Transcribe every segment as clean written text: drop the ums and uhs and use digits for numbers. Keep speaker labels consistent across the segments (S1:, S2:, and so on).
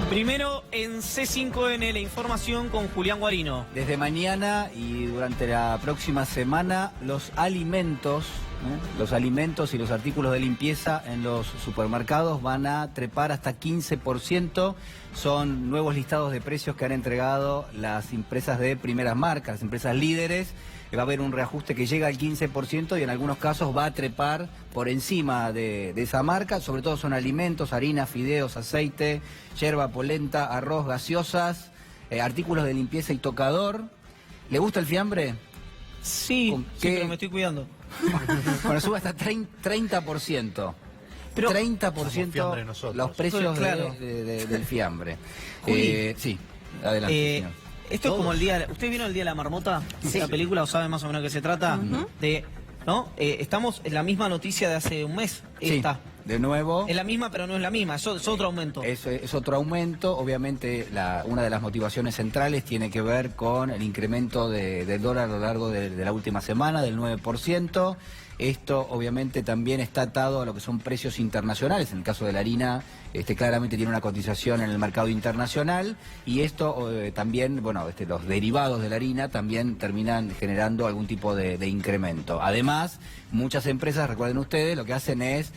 S1: Primero en C5N, la información con Julián Guarino.
S2: Desde mañana y durante la próxima semana, los alimentos y los artículos de limpieza en los supermercados van a trepar hasta 15%. Son nuevos listados de precios que han entregado las empresas de primeras marcas, las empresas líderes. Va a haber un reajuste que llega al 15% y en algunos casos va a trepar por encima de esa marca. Sobre todo son alimentos, harina, fideos, aceite, yerba, polenta, arroz, gaseosas, artículos de limpieza y tocador. ¿Le gusta el fiambre?
S1: Sí, pero me estoy cuidando.
S2: Bueno, sube hasta 30%. Pero 30% los precios del fiambre. Sí, adelante, señor.
S1: Esto es como el día... ¿Ustedes vieron el Día de la Marmota? Sí. ¿La película o saben más o menos de qué se trata? ¿No? Estamos en la misma noticia de hace un mes.
S2: Sí, de nuevo.
S1: Es la misma, pero no es la misma. Es otro aumento.
S2: Es otro aumento. Obviamente, una de las motivaciones centrales tiene que ver con el incremento del dólar a lo largo de la última semana, del 9%. Esto obviamente también está atado a lo que son precios internacionales. En el caso de la harina, claramente tiene una cotización en el mercado internacional y esto también, los derivados de la harina también terminan generando algún tipo de incremento. Además, muchas empresas, recuerden ustedes, lo que hacen es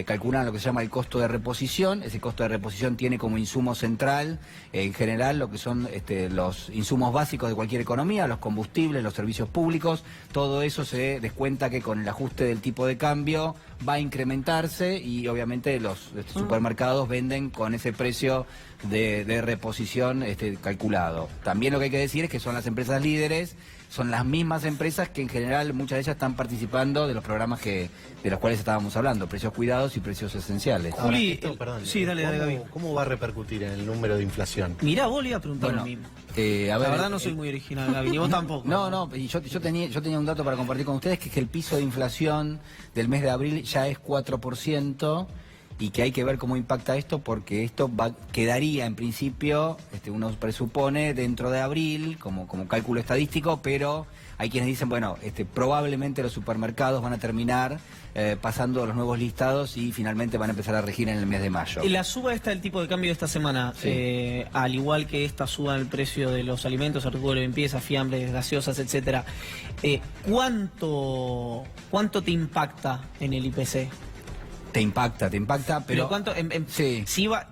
S2: calculan lo que se llama el costo de reposición. Ese costo de reposición tiene como insumo central, en general, lo que son los insumos básicos de cualquier economía, los combustibles, los servicios públicos. Todo eso se descuenta que con el ajuste del tipo de cambio va a incrementarse y obviamente los supermercados venden con ese precio de reposición calculado. También lo que hay que decir es que son las empresas líderes, son las mismas empresas que en general muchas de ellas están participando de los programas de los cuales estábamos hablando, precios cuidados y precios esenciales.
S1: Juli,
S3: perdón,
S1: sí, dale, Gaby.
S3: ¿Cómo va a repercutir en el número de inflación?
S1: Mirá, vos le iba a preguntar lo mismo. La verdad no soy muy original, Gaby, ni vos tampoco.
S2: No, y yo tenía un dato para compartir con ustedes, que es que el piso de inflación del mes de abril ya es 4%, y que hay que ver cómo impacta esto, porque esto quedaría en principio, uno presupone, dentro de abril, como cálculo estadístico, pero hay quienes dicen, probablemente los supermercados van a terminar pasando los nuevos listados y finalmente van a empezar a regir en el mes de mayo.
S1: Y la suba del tipo de cambio de esta semana, sí. Al igual que esta suba en el precio de los alimentos, artículos de limpieza, fiambres, gaseosas, etcétera, ¿cuánto te impacta en el IPC?
S2: Te impacta, pero
S1: ¿cuánto?
S2: Sí.
S1: Si iba,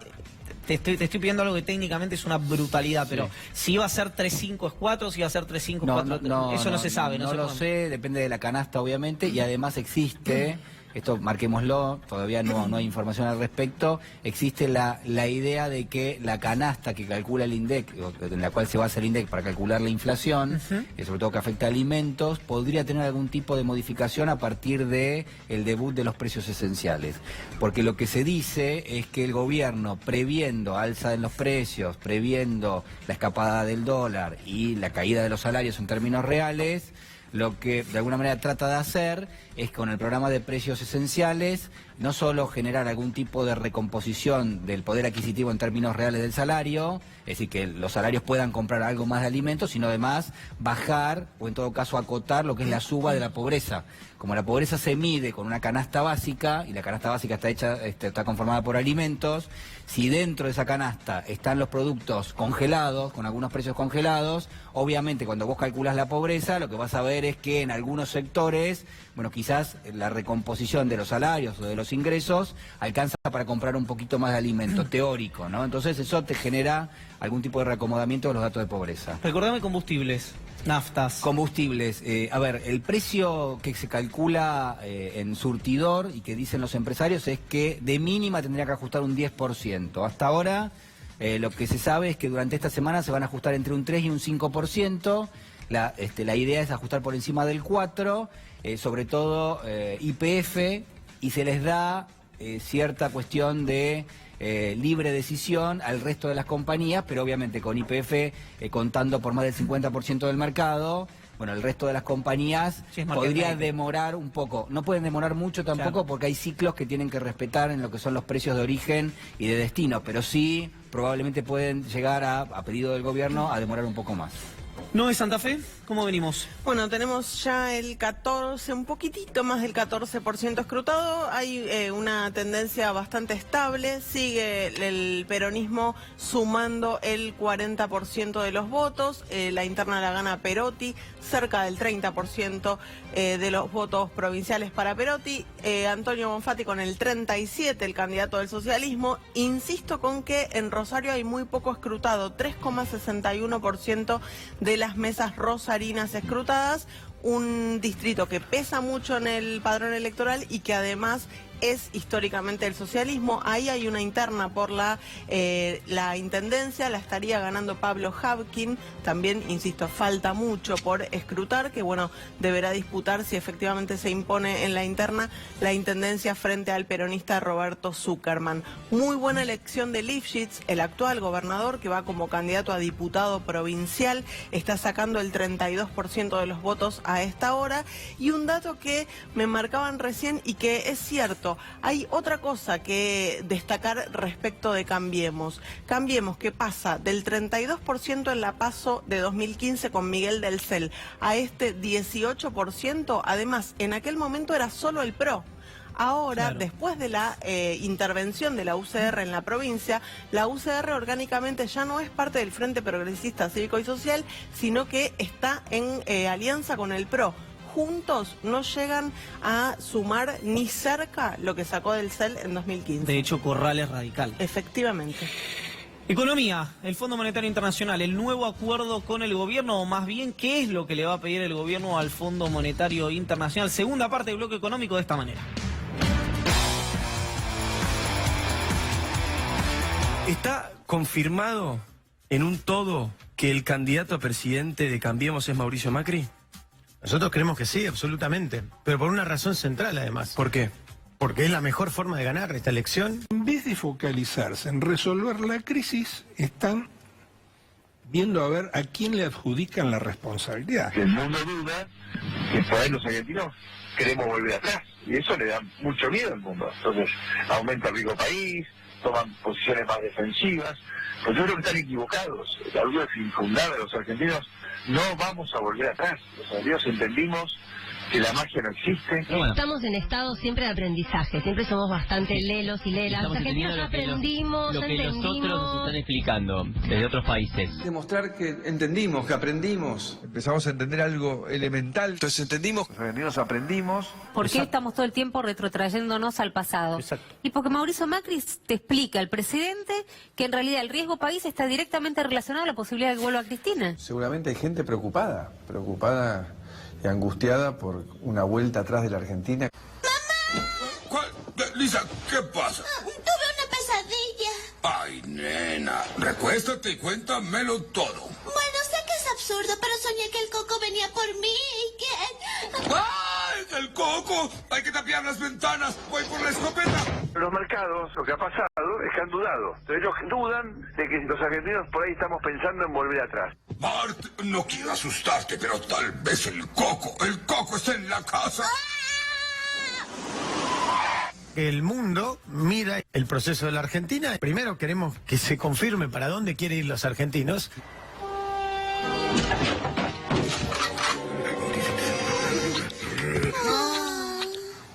S1: te estoy pidiendo algo que técnicamente es una brutalidad, pero si iba a ser 3.5 es 4, si iba a ser 3.5 es 4, eso no se sabe.
S2: No lo sé, depende de la canasta obviamente, y además existe... Esto marquémoslo, todavía no hay información al respecto. Existe la idea de que la canasta que calcula el INDEC, en la cual se basa el INDEC para calcular la inflación, sobre todo que afecta a alimentos, podría tener algún tipo de modificación a partir de el debut de los precios esenciales. Porque lo que se dice es que el gobierno, previendo alza en los precios, previendo la escapada del dólar y la caída de los salarios en términos reales, lo que de alguna manera trata de hacer es, con el programa de precios esenciales, no solo generar algún tipo de recomposición del poder adquisitivo en términos reales del salario, es decir, que los salarios puedan comprar algo más de alimentos, sino además bajar, o en todo caso acotar, lo que es la suba de la pobreza. Como la pobreza se mide con una canasta básica, y la canasta básica está conformada por alimentos, si dentro de esa canasta están los productos congelados, con algunos precios congelados, obviamente cuando vos calculás la pobreza, lo que vas a ver es que en algunos sectores, quizás la recomposición de los salarios o de los ingresos alcanza para comprar un poquito más de alimento, teórico, ¿no? Entonces eso te genera algún tipo de reacomodamiento de los datos de pobreza.
S1: Recordame combustibles, naftas.
S2: Combustibles. El precio que se calcula en surtidor y que dicen los empresarios es que de mínima tendría que ajustar un 10%. Hasta ahora lo que se sabe es que durante esta semana se van a ajustar entre un 3 y un 5%. La idea es ajustar por encima del 4%, sobre todo YPF, y se les da cierta cuestión de libre decisión al resto de las compañías, pero obviamente con YPF contando por más del 50% del mercado. El resto de las compañías podría demorar un poco. No pueden demorar mucho tampoco, porque hay ciclos que tienen que respetar en lo que son los precios de origen y de destino, pero sí probablemente pueden llegar a pedido del gobierno, a demorar un poco más.
S1: ¿No es Santa Fe? ¿Cómo venimos?
S4: Bueno, tenemos ya el 14, un poquitito más del 14% escrutado. Hay una tendencia bastante estable. Sigue el peronismo sumando el 40% de los votos. La interna la gana Perotti, cerca del 30% de los votos provinciales para Perotti. Antonio Bonfatti con el 37%, el candidato del socialismo. Insisto con que en Rosario hay muy poco escrutado, 3,61% de las mesas rosarinas escrutadas, un distrito que pesa mucho en el padrón electoral y que además es históricamente el socialismo. Ahí hay una interna por la intendencia, la estaría ganando Pablo Habkin. También, insisto, falta mucho por escrutar, que bueno, deberá disputar si efectivamente se impone en la interna la intendencia frente al peronista Roberto Zuckerman. Muy buena elección de Lifshitz, el actual gobernador, que va como candidato a diputado provincial, está sacando el 32% de los votos a esta hora. Y un dato que me marcaban recién y que es cierto, hay otra cosa que destacar respecto de Cambiemos. Cambiemos, que pasa del 32% en la PASO de 2015 con Miguel del Cel a este 18%. Además, en aquel momento era solo el PRO. Ahora, claro, después de la intervención de la UCR en la provincia, la UCR orgánicamente ya no es parte del Frente Progresista Cívico y Social, sino que está en alianza con el PRO. Juntos no llegan a sumar ni cerca lo que sacó del CEL en 2015.
S1: De hecho, Corral es radical.
S4: Efectivamente.
S1: Economía, el Fondo Monetario Internacional, el nuevo acuerdo con el gobierno, o más bien, ¿qué es lo que le va a pedir el gobierno al Fondo Monetario Internacional? Segunda parte del bloque económico de esta manera.
S5: ¿Está confirmado en un todo que el candidato a presidente de Cambiemos es Mauricio Macri?
S6: Nosotros creemos que sí, absolutamente, pero por una razón central además.
S5: ¿Por qué?
S6: Porque es la mejor forma de ganar esta elección.
S7: En vez de focalizarse en resolver la crisis, están viendo a ver a quién le adjudican la responsabilidad.
S8: El mundo duda que por ahí los argentinos queremos volver atrás, y eso le da mucho miedo al mundo. Entonces aumenta el riesgo país, toman posiciones más defensivas, pues yo creo que están equivocados. La duda es infundada. Los argentinos no vamos a volver atrás. Los argentinos entendimos que la magia no existe.
S9: Estamos en estado siempre de aprendizaje, siempre somos bastante lelos y lelas. Los argentinos aprendimos,
S10: lo que los otros nos están explicando desde otros países.
S11: Demostrar que entendimos, que aprendimos. Empezamos a entender algo elemental. Entonces entendimos. Los argentinos aprendimos.
S12: ¿Por qué estamos todo el tiempo retrotrayéndonos al pasado?
S6: Exacto.
S12: Y porque Mauricio Macri te explica, el presidente, que en realidad el riesgo país está directamente relacionado a la posibilidad de que vuelva Cristina.
S11: Seguramente hay gente preocupada y angustiada por una vuelta atrás de la Argentina.
S13: ¡Mamá! Lisa, ¿qué pasa?
S14: Tuve una pesadilla.
S13: Ay, nena, recuéstate y cuéntamelo todo.
S14: Bueno, sé que es absurdo, pero soñé que el Coco venía por mí y que...
S13: ¡Ay, el Coco! Hay que tapiar las ventanas. Voy por la escopeta.
S8: Los mercados, lo que ha pasado es que han dudado. Ellos dudan de que los argentinos por ahí estamos pensando en volver atrás.
S13: Bart, no quiero asustarte, pero tal vez el Coco está en la casa.
S6: El mundo mira el proceso de la Argentina. Primero queremos que se confirme para dónde quieren ir los argentinos.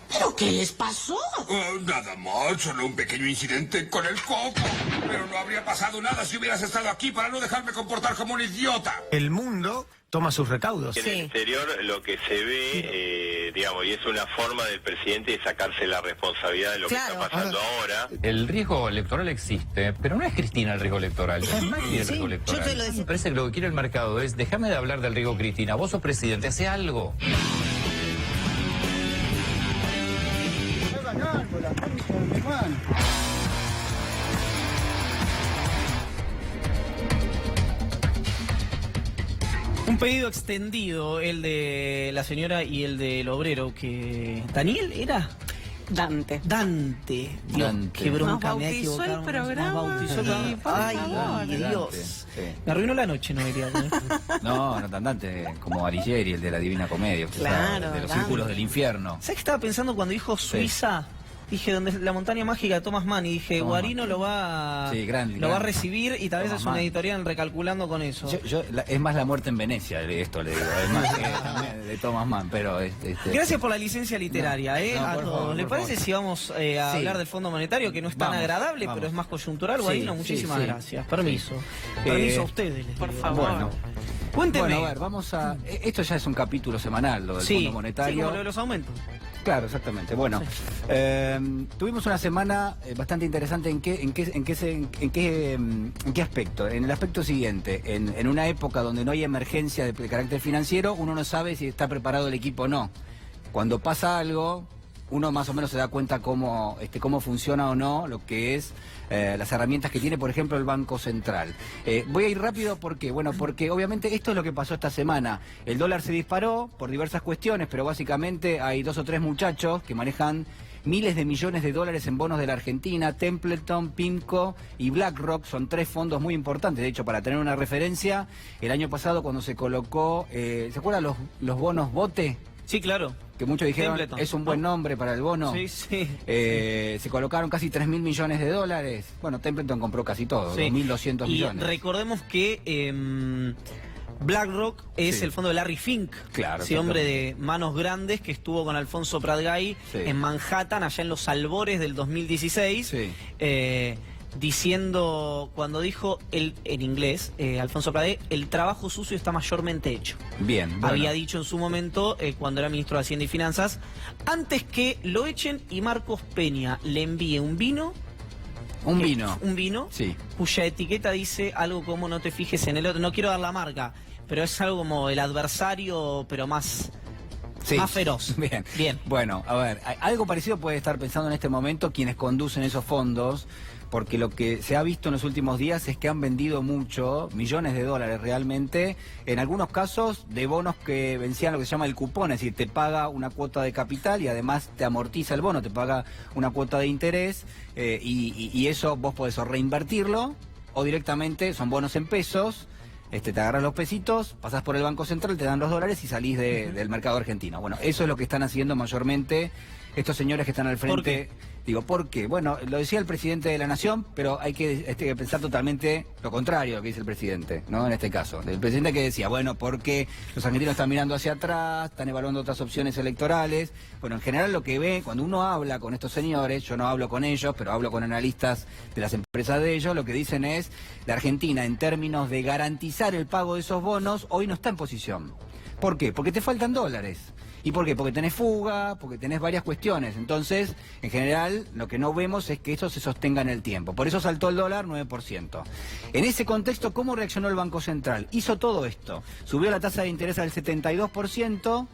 S14: ¿Pero qué les pasó?
S13: Nada más, solo un pequeño incidente con el Coco. Pero no habría pasado nada si hubieras estado aquí para no dejarme comportar como un idiota.
S6: El mundo toma sus recaudos.
S15: En el exterior lo que se ve, digamos, y es una forma del presidente de sacarse la responsabilidad de lo que está pasando ahora.
S10: El riesgo electoral existe, pero no es Cristina el riesgo electoral, es Macri el riesgo electoral.
S12: Yo te lo decía.
S10: Me parece que lo que quiere el mercado es, déjame de hablar del riesgo Cristina, vos sos presidente, hace algo.
S1: Un pedido extendido, el de la señora y el del obrero, que... ¿Daniel era?
S4: Dante.
S1: Dante. Dios, qué bronca,
S4: Nos
S1: me ha
S4: bautizó
S1: equivocado.
S4: el programa.
S1: Nos bautizó el programa.
S4: Sí, por
S1: Ay,
S4: favor.
S1: Dios.
S2: Sí.
S1: Me arruinó la noche, no diría.
S2: No tan Dante como Alighieri, el de la Divina Comedia.
S4: Claro,
S2: de los
S4: Dante.
S2: círculos del infierno.
S1: ¿Sabes qué estaba pensando cuando dijo Suiza? dije, donde es la montaña mágica de Thomas Mann, y dije, Guarino lo va a recibir, y tal vez es una editorial recalculando con eso.
S2: Es más La muerte en Venecia, esto le digo, es más que de Thomas Mann, pero...
S1: Gracias por la licencia literaria, a todos. ¿Le parece si vamos a hablar del Fondo Monetario, que no es tan agradable, pero es más coyuntural? Guarino, muchísimas gracias. Permiso. Permiso a ustedes,
S4: por favor.
S2: Bueno.
S1: Cuénteme.
S2: Bueno, a ver, vamos a... Esto ya es un capítulo semanal, lo del Fondo Monetario.
S1: Sí, como lo de los aumentos.
S2: Claro, exactamente. Bueno, tuvimos una semana bastante interesante. ¿En qué aspecto? En el aspecto siguiente. En una época donde no hay emergencia de carácter financiero, uno no sabe si está preparado el equipo o no. Cuando pasa algo, uno más o menos se da cuenta cómo funciona o no lo que es las herramientas que tiene, por ejemplo, el Banco Central. Voy a ir rápido, ¿por qué? Bueno, porque obviamente esto es lo que pasó esta semana. El dólar se disparó por diversas cuestiones, pero básicamente hay 2 o 3 muchachos que manejan miles de millones de dólares en bonos de la Argentina. Templeton, PIMCO y BlackRock son 3 fondos muy importantes. De hecho, para tener una referencia, el año pasado cuando se colocó, ¿se acuerdan los bonos bote?
S1: Sí, claro.
S2: Que muchos dijeron,
S1: Templeton,
S2: es un buen nombre para el bono.
S1: Sí, sí.
S2: Se colocaron casi 3.000 millones de dólares. Bueno, Templeton compró casi todo, 2.200 millones.
S1: Y recordemos que BlackRock es el fondo de Larry Fink, ese hombre de manos grandes que estuvo con Alfonso Prat-Gay en Manhattan, allá en los albores del 2016. Diciendo, cuando dijo en inglés, Alfonso Prat-Gay, el trabajo sucio está mayormente hecho.
S2: Bien. Bueno.
S1: Había dicho en su momento, cuando era ministro de Hacienda y Finanzas, antes que lo echen y Marcos Peña le envíe un vino.
S2: Un vino.
S1: Sí. Cuya etiqueta dice algo como no te fijes en el otro. No quiero dar la marca, pero es algo como el adversario, pero más feroz.
S2: Bien. Bueno, a ver, algo parecido puede estar pensando en este momento quienes conducen esos fondos, porque lo que se ha visto en los últimos días es que han vendido mucho, millones de dólares realmente, en algunos casos de bonos que vencían lo que se llama el cupón, es decir, te paga una cuota de capital y además te amortiza el bono, te paga una cuota de interés, y eso vos podés o reinvertirlo o directamente son bonos en pesos. Te agarras los pesitos, pasás por el Banco Central, te dan los dólares y salís del mercado argentino. Bueno, eso es lo que están haciendo mayormente estos señores que están al frente. ¿Por qué? Bueno, lo decía el presidente de la Nación, pero hay que pensar totalmente lo contrario a lo que dice el presidente, ¿no? En este caso. El presidente que decía, bueno, porque los argentinos están mirando hacia atrás, están evaluando otras opciones electorales. Bueno, en general lo que ve, cuando uno habla con estos señores, yo no hablo con ellos, pero hablo con analistas de las empresas de ellos, lo que dicen es, la Argentina, en términos de garantizar el pago de esos bonos, hoy no está en posición. ¿Por qué? Porque te faltan dólares. ¿Y por qué? Porque tenés fuga, porque tenés varias cuestiones. Entonces, en general, lo que no vemos es que eso se sostenga en el tiempo. Por eso saltó el dólar 9%. En ese contexto, ¿cómo reaccionó el Banco Central? Hizo todo esto. Subió la tasa de interés al 72%,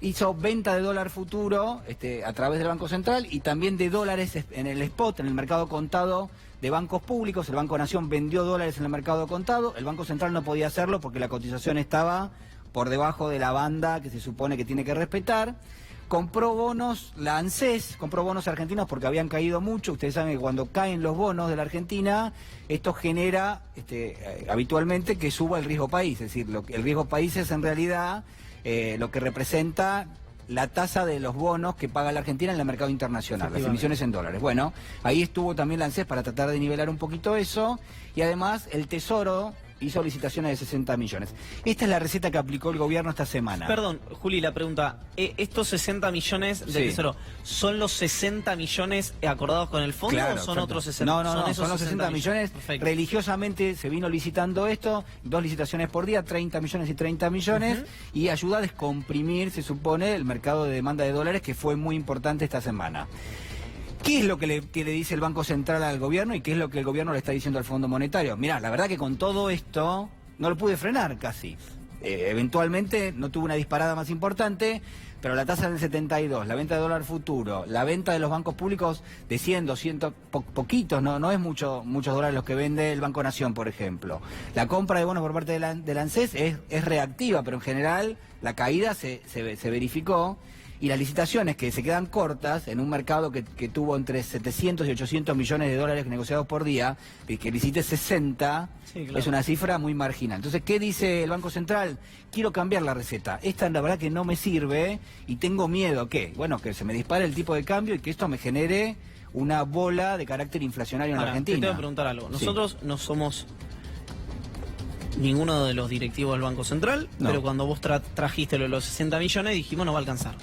S2: hizo venta de dólar futuro a través del Banco Central y también de dólares en el spot, en el mercado contado de bancos públicos. El Banco Nación vendió dólares en el mercado contado. El Banco Central no podía hacerlo porque la cotización estaba por debajo de la banda que se supone que tiene que respetar. Compró bonos, la ANSES, compró bonos argentinos porque habían caído mucho. Ustedes saben que cuando caen los bonos de la Argentina, esto genera habitualmente que suba el riesgo país. Es decir, el riesgo país es en realidad lo que representa la tasa de los bonos que paga la Argentina en el mercado internacional, las emisiones en dólares. Bueno, ahí estuvo también la ANSES para tratar de nivelar un poquito eso, y además el Tesoro hizo licitaciones de 60 millones. Esta es la receta que aplicó el gobierno esta semana.
S1: Perdón, Juli, la pregunta. ¿Estos 60 millones del Tesoro son los 60 millones acordados con el fondo o son otros 60?
S2: No, son los 60 millones. Perfecto. Religiosamente se vino licitando esto, 2 licitaciones por día, 30 millones y 30 millones, y ayuda a descomprimir, se supone, el mercado de demanda de dólares, que fue muy importante esta semana. ¿Qué es lo que le dice el Banco Central al gobierno y qué es lo que el gobierno le está diciendo al Fondo Monetario? Mirá, la verdad que con todo esto no lo pude frenar casi. Eventualmente no tuvo una disparada más importante, pero la tasa del 72, la venta de dólar futuro, la venta de los bancos públicos de 100, 200, poquitos, no es muchos dólares los que vende el Banco Nación, por ejemplo. La compra de bonos por parte de la ANSES es reactiva, pero en general la caída se verificó. Y las licitaciones que se quedan cortas en un mercado que tuvo entre 700 y 800 millones de dólares negociados por día, que licite 60, sí, claro, es una cifra muy marginal. Entonces, ¿qué dice el Banco Central? Quiero cambiar la receta. Esta la verdad que no me sirve y tengo miedo, ¿qué? Bueno, que se me dispare el tipo de cambio y que esto me genere una bola de carácter inflacionario en la Argentina.
S1: Te tengo que preguntar algo. Nosotros no somos ninguno de los directivos del Banco Central, pero cuando vos trajiste lo de los 60 millones dijimos no va a alcanzar.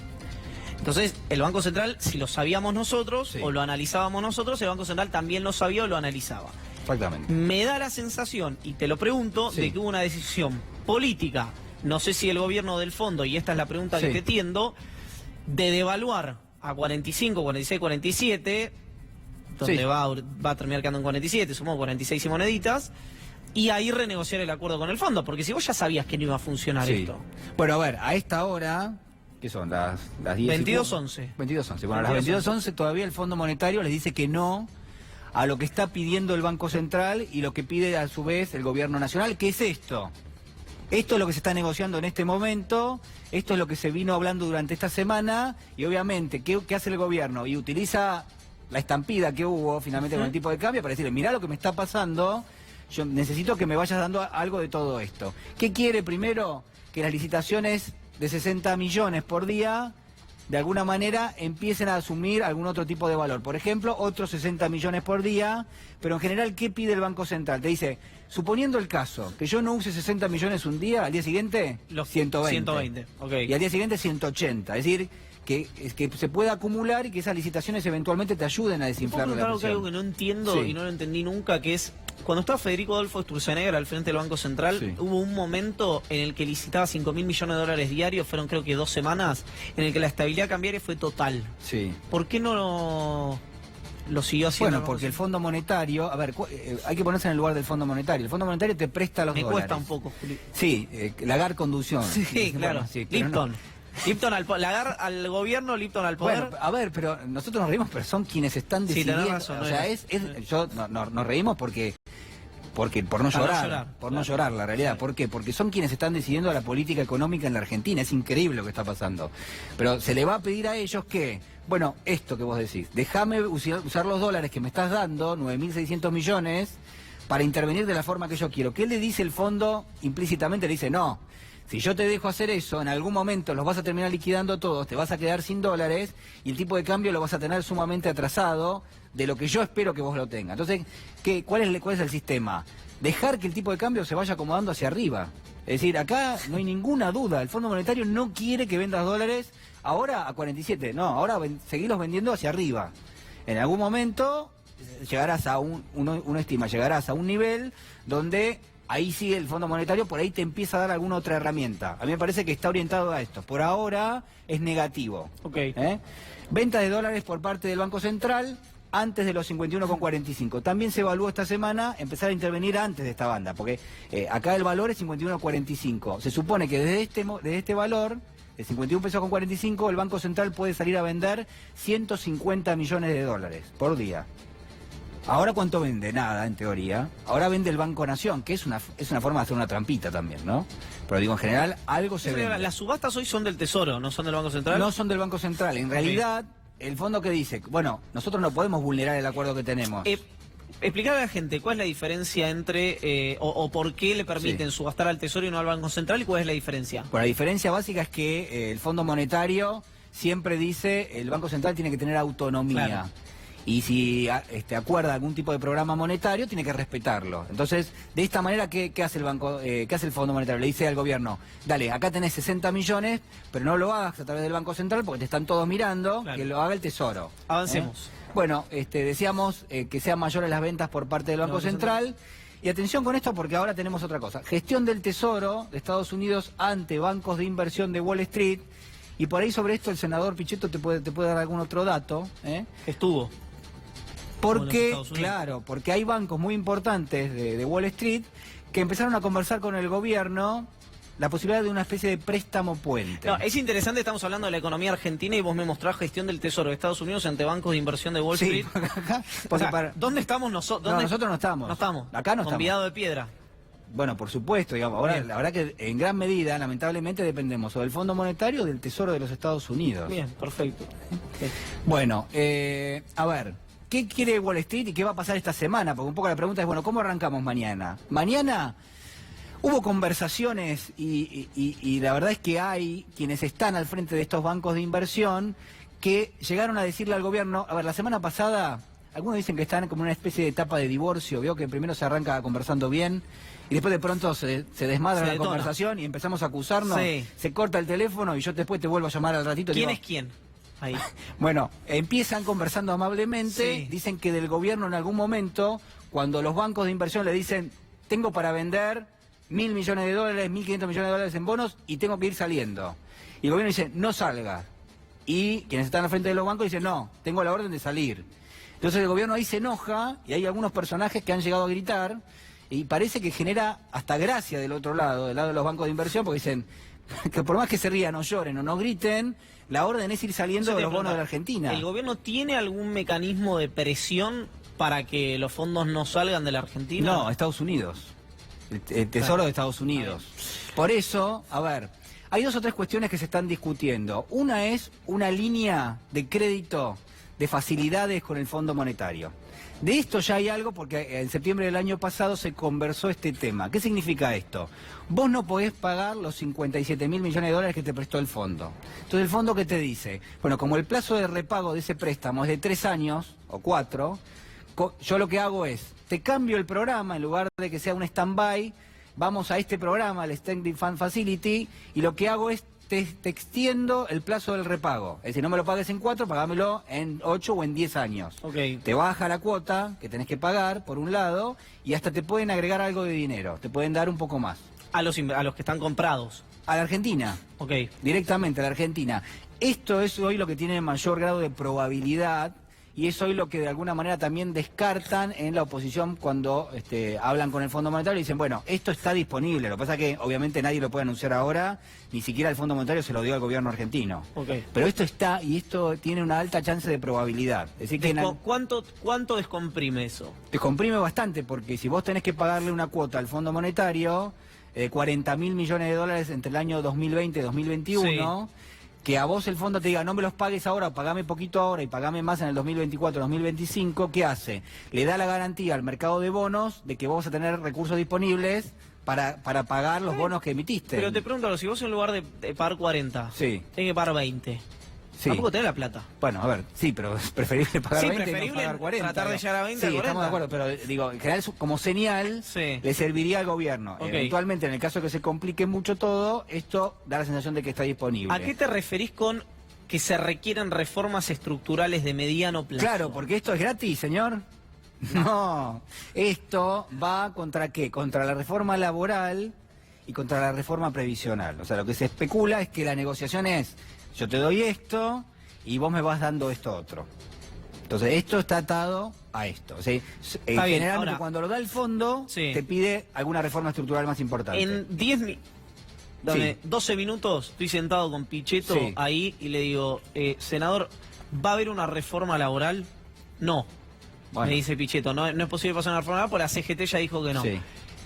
S1: Entonces, el Banco Central, si lo sabíamos nosotros o lo analizábamos nosotros, el Banco Central también lo sabía o lo analizaba.
S2: Exactamente.
S1: Me da la sensación, y te lo pregunto, de que hubo una decisión política, no sé si el gobierno del fondo, y esta es la pregunta que te tiendo, de devaluar a 45, 46, 47, donde va a terminar quedando en 47, sumó 46 y moneditas, y ahí renegociar el acuerdo con el fondo, porque si vos ya sabías que no iba a funcionar esto.
S2: Bueno, a ver, a esta hora... ¿Qué son? Las 10
S1: 22:11.
S2: 22:11. Bueno, a las 22:11 todavía el Fondo Monetario les dice que no a lo que está pidiendo el Banco Central y lo que pide a su vez el Gobierno Nacional. ¿Qué es esto? Esto es lo que se está negociando en este momento, esto es lo que se vino hablando durante esta semana y obviamente, ¿qué hace el Gobierno? Y utiliza la estampida que hubo finalmente con el tipo de cambio para decirle, mirá lo que me está pasando, yo necesito que me vayas dando algo de todo esto. ¿Qué quiere primero? Que las licitaciones de 60 millones por día, de alguna manera, empiecen a asumir algún otro tipo de valor. Por ejemplo, otros 60 millones por día, pero en general, ¿qué pide el Banco Central? Te dice, suponiendo el caso, que yo no use 60 millones un día, al día siguiente, los 120.
S1: 120, okay.
S2: Y al día siguiente, 180. Es decir, que se pueda acumular y que esas licitaciones eventualmente te ayuden a desinflar la presión.
S1: Algo que no entiendo y no lo entendí nunca, que es... Cuando estaba Federico Adolfo Sturzenegger al frente del Banco Central, hubo un momento en el que licitaba 5.000 millones de dólares diarios, fueron creo que 2 semanas, en el que la estabilidad cambiaria fue total. ¿Por qué no lo siguió haciendo?
S2: Bueno, porque el Fondo Monetario, a ver, hay que ponerse en el lugar del Fondo Monetario. El Fondo Monetario te presta los dólares.
S1: Me cuesta un poco, Juli.
S2: Sí, Lagarde conducción.
S1: Sí, claro.
S2: Bueno,
S1: Lipton. Lipton Lagarde al gobierno, Lipton al poder.
S2: Bueno, a ver, pero nosotros nos reímos, pero son quienes están decidiendo.
S1: Razón,
S2: o sea, nos reímos porque por no llorar, la realidad. ¿Por qué? Porque son quienes están decidiendo la política económica en la Argentina. Es increíble lo que está pasando. Pero se le va a pedir a ellos que, bueno, esto que vos decís, déjame usar los dólares que me estás dando, 9.600 millones, para intervenir de la forma que yo quiero. ¿Qué le dice el fondo? Implícitamente le dice, no. Si yo te dejo hacer eso, en algún momento los vas a terminar liquidando todos, te vas a quedar sin dólares y el tipo de cambio lo vas a tener sumamente atrasado de lo que yo espero que vos lo tengas. Entonces, ¿cuál es el sistema? Dejar que el tipo de cambio se vaya acomodando hacia arriba. Es decir, acá no hay ninguna duda, el Fondo Monetario no quiere que vendas dólares ahora a 47, no, ahora seguirlos vendiendo hacia arriba. En algún momento llegarás a uno estima, llegarás a un nivel donde... Ahí sí el Fondo Monetario por ahí te empieza a dar alguna otra herramienta. A mí me parece que está orientado a esto. Por ahora es negativo. Venta de dólares por parte del Banco Central antes de los 51,45. También se evaluó esta semana empezar a intervenir antes de esta banda, porque acá el valor es 51,45. Se supone que desde este valor, de 51 pesos con 45, el Banco Central puede salir a vender 150 millones de dólares por día. Ahora, ¿cuánto vende? Nada, en teoría. Ahora vende el Banco Nación, que es una forma de hacer una trampita también, ¿no? Pero digo, en general, algo se vende.
S1: Las subastas hoy son del Tesoro, ¿no son del Banco Central?
S2: No son del Banco Central. En realidad, el fondo que dice, bueno, nosotros no podemos vulnerar el acuerdo que tenemos.
S1: Explicar a la gente cuál es la diferencia entre, o por qué le permiten subastar al Tesoro y no al Banco Central, y cuál es la diferencia.
S2: Bueno, la diferencia básica es que el Fondo Monetario siempre dice el Banco Central tiene que tener autonomía. Claro. Y si acuerda algún tipo de programa monetario, tiene que respetarlo. Entonces, de esta manera, ¿qué hace el Fondo Monetario? Le dice al gobierno, dale, acá tenés 60 millones, pero no lo hagas a través del Banco Central porque te están todos mirando, que lo haga el Tesoro.
S1: Avancemos.
S2: Bueno, decíamos que sean mayores las ventas por parte del Banco Central. Y atención con esto porque ahora tenemos otra cosa. Gestión del Tesoro de Estados Unidos ante bancos de inversión de Wall Street. Y por ahí sobre esto el senador Pichetto te puede dar algún otro dato.
S1: Estuvo.
S2: Porque, claro, porque hay bancos muy importantes de Wall Street que empezaron a conversar con el gobierno la posibilidad de una especie de préstamo puente.
S1: No, es interesante, estamos hablando de la economía argentina y vos me mostrás gestión del Tesoro de Estados Unidos ante bancos de inversión de Wall Street.
S2: Acá,
S1: o sea, ¿dónde estamos nosotros?
S2: No, nosotros no estamos.
S1: No estamos.
S2: Acá no estamos.
S1: Convidado de piedra.
S2: Bueno, por supuesto, digamos, ahora la verdad que en gran medida, lamentablemente, dependemos o del Fondo Monetario o del Tesoro de los Estados Unidos.
S1: Bien, perfecto.
S2: Bueno, a ver, ¿qué quiere Wall Street y qué va a pasar esta semana? Porque un poco la pregunta es, bueno, ¿cómo arrancamos mañana? Mañana hubo conversaciones y la verdad es que hay quienes están al frente de estos bancos de inversión que llegaron a decirle al gobierno, a ver, la semana pasada... Algunos dicen que están como en una especie de etapa de divorcio, veo que primero se arranca conversando bien y después de pronto se desmadra la conversación y empezamos a acusarnos, se corta el teléfono y yo después te vuelvo a llamar al ratito.
S1: ¿Quién es quién? Ahí.
S2: Bueno, empiezan conversando amablemente, dicen que del gobierno en algún momento, cuando los bancos de inversión le dicen, tengo para vender $1.000 millones, $1.500 millones en bonos y tengo que ir saliendo. Y el gobierno dice, no salga. Y quienes están al frente de los bancos dicen, no, tengo la orden de salir. Entonces el gobierno ahí se enoja y hay algunos personajes que han llegado a gritar y parece que genera hasta gracia del otro lado, del lado de los bancos de inversión, porque dicen que por más que se rían o lloren o no griten, la orden es ir saliendo de los bonos de la Argentina.
S1: ¿El gobierno tiene algún mecanismo de presión para que los fondos no salgan de la Argentina?
S2: No, Estados Unidos. El Tesoro de Estados Unidos. Por eso, a ver, hay 2 o 3 cuestiones que se están discutiendo. Una es una línea de crédito de facilidades con el Fondo Monetario. De esto ya hay algo porque en septiembre del año pasado se conversó este tema. ¿Qué significa esto? Vos no podés pagar los $57.000 millones que te prestó el fondo. Entonces el fondo, ¿qué te dice? Bueno, como el plazo de repago de ese préstamo es de 3 años o 4, yo lo que hago es, te cambio el programa, en lugar de que sea un stand-by, vamos a este programa, el Standing Fund Facility, y lo que hago es te extiendo el plazo del repago. Es decir, no me lo pagues en 4, pagámelo en 8 o en 10 años. Te baja la cuota que tenés que pagar, por un lado, y hasta te pueden agregar algo de dinero. Te pueden dar un poco más.
S1: A los que están comprados.
S2: A la Argentina. Directamente a la Argentina. Esto es hoy lo que tiene mayor grado de probabilidad y es hoy lo que de alguna manera también descartan en la oposición cuando hablan con el Fondo Monetario y dicen, bueno, esto está disponible. Lo que pasa es que obviamente nadie lo puede anunciar ahora, ni siquiera el Fondo Monetario se lo dio al gobierno argentino. Pero esto está y esto tiene una alta chance de probabilidad. Es decir, que
S1: ¿Cuánto descomprime eso?
S2: Descomprime bastante porque si vos tenés que pagarle una cuota al Fondo Monetario de $40.000 millones entre el año 2020 y 2021... que a vos el fondo te diga, no me los pagues ahora, pagame poquito ahora y pagame más en el 2024-2025, ¿qué hace? Le da la garantía al mercado de bonos de que vos vas a tener recursos disponibles para pagar los bonos que emitiste.
S1: Pero te pregunto, si vos en lugar de pagar 40, tenés que pagar 20, tampoco tenés la plata.
S2: Bueno, a ver, sí, pero es preferible pagar 20 y no pagar 40.
S1: Tratar de llegar a 20
S2: Sí, estamos de acuerdo, pero digo, en general como señal le serviría al gobierno. Eventualmente, en el caso que se complique mucho todo, esto da la sensación de que está disponible.
S1: ¿A qué te referís con que se requieren reformas estructurales de mediano plazo?
S2: Claro, porque esto es gratis, señor. No, esto va contra ¿qué? Contra la reforma laboral y contra la reforma previsional. O sea, lo que se especula es que la negociación es, yo te doy esto y vos me vas dando esto otro. Entonces, esto está atado a esto. O sea, generalmente ahora, cuando lo da el fondo, te pide alguna reforma estructural más importante.
S1: En 12 minutos estoy sentado con Pichetto ahí y le digo, senador, ¿va a haber una reforma laboral? No. Bueno. Me dice Pichetto, no es posible pasar una reforma laboral porque la CGT ya dijo que no.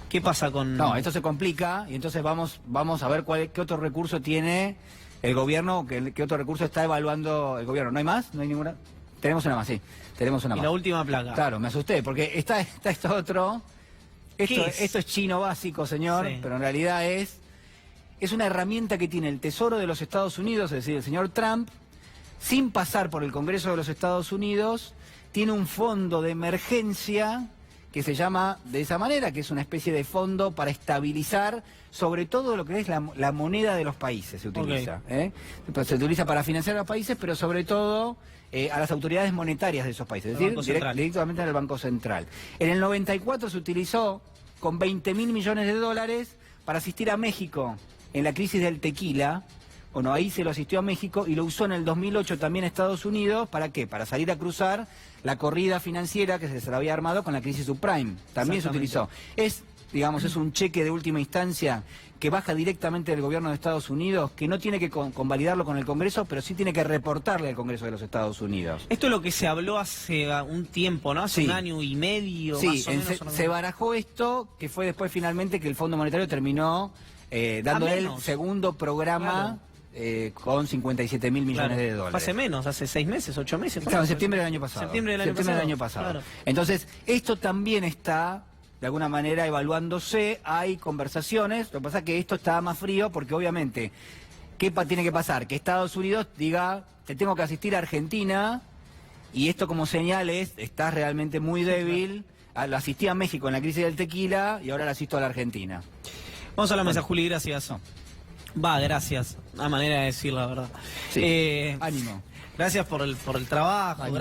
S1: ¿Qué pasa con...?
S2: No, esto se complica y entonces vamos a ver qué otro recurso tiene el gobierno, qué otro recurso está evaluando el gobierno. ¿No hay más? ¿No hay ninguna? Tenemos una más, sí. Tenemos una más.
S1: Y la última placa.
S2: Claro, me asusté, porque está esto otro. Esto es chino básico, señor, pero en realidad es una herramienta que tiene el Tesoro de los Estados Unidos, es decir, el señor Trump, sin pasar por el Congreso de los Estados Unidos, tiene un fondo de emergencia que se llama de esa manera, que es una especie de fondo para estabilizar sobre todo lo que es la moneda de los países, se utiliza. Se utiliza para financiar a los países, pero sobre todo a las autoridades monetarias de esos países, es decir, directamente al Banco Central. En el 94 se utilizó con $20.000 millones para asistir a México en la crisis del tequila, Bueno, ahí se lo asistió a México y lo usó en el 2008 también a Estados Unidos. ¿Para qué? Para salir a cruzar la corrida financiera que se le había armado con la crisis subprime. También se utilizó. Digamos, es un cheque de última instancia que baja directamente del gobierno de Estados Unidos, que no tiene que convalidarlo con el Congreso, pero sí tiene que reportarle al Congreso de los Estados Unidos.
S1: Esto es lo que se habló hace un tiempo, ¿no? Hace un año y medio,
S2: sí,
S1: más o menos.
S2: Se barajó esto, que fue después finalmente que el Fondo Monetario terminó dándole el segundo programa... con 57.000 millones de dólares.
S1: Hace menos, hace 6 meses, 8 meses.
S2: Claro, en septiembre del año pasado.
S1: Septiembre del año pasado. Claro.
S2: Entonces, esto también está, de alguna manera, evaluándose. Hay conversaciones. Lo que pasa es que esto está más frío porque, obviamente, ¿qué tiene que pasar? Que Estados Unidos diga, te tengo que asistir a Argentina, y esto como señal es, estás realmente muy débil. Lo asistí a México en la crisis del tequila y ahora lo asisto a la Argentina.
S1: Vamos a la mesa, Juli, gracias. Gracias, una manera de decir la verdad.
S2: Sí. Ánimo.
S1: Gracias por el trabajo,
S2: ánimo,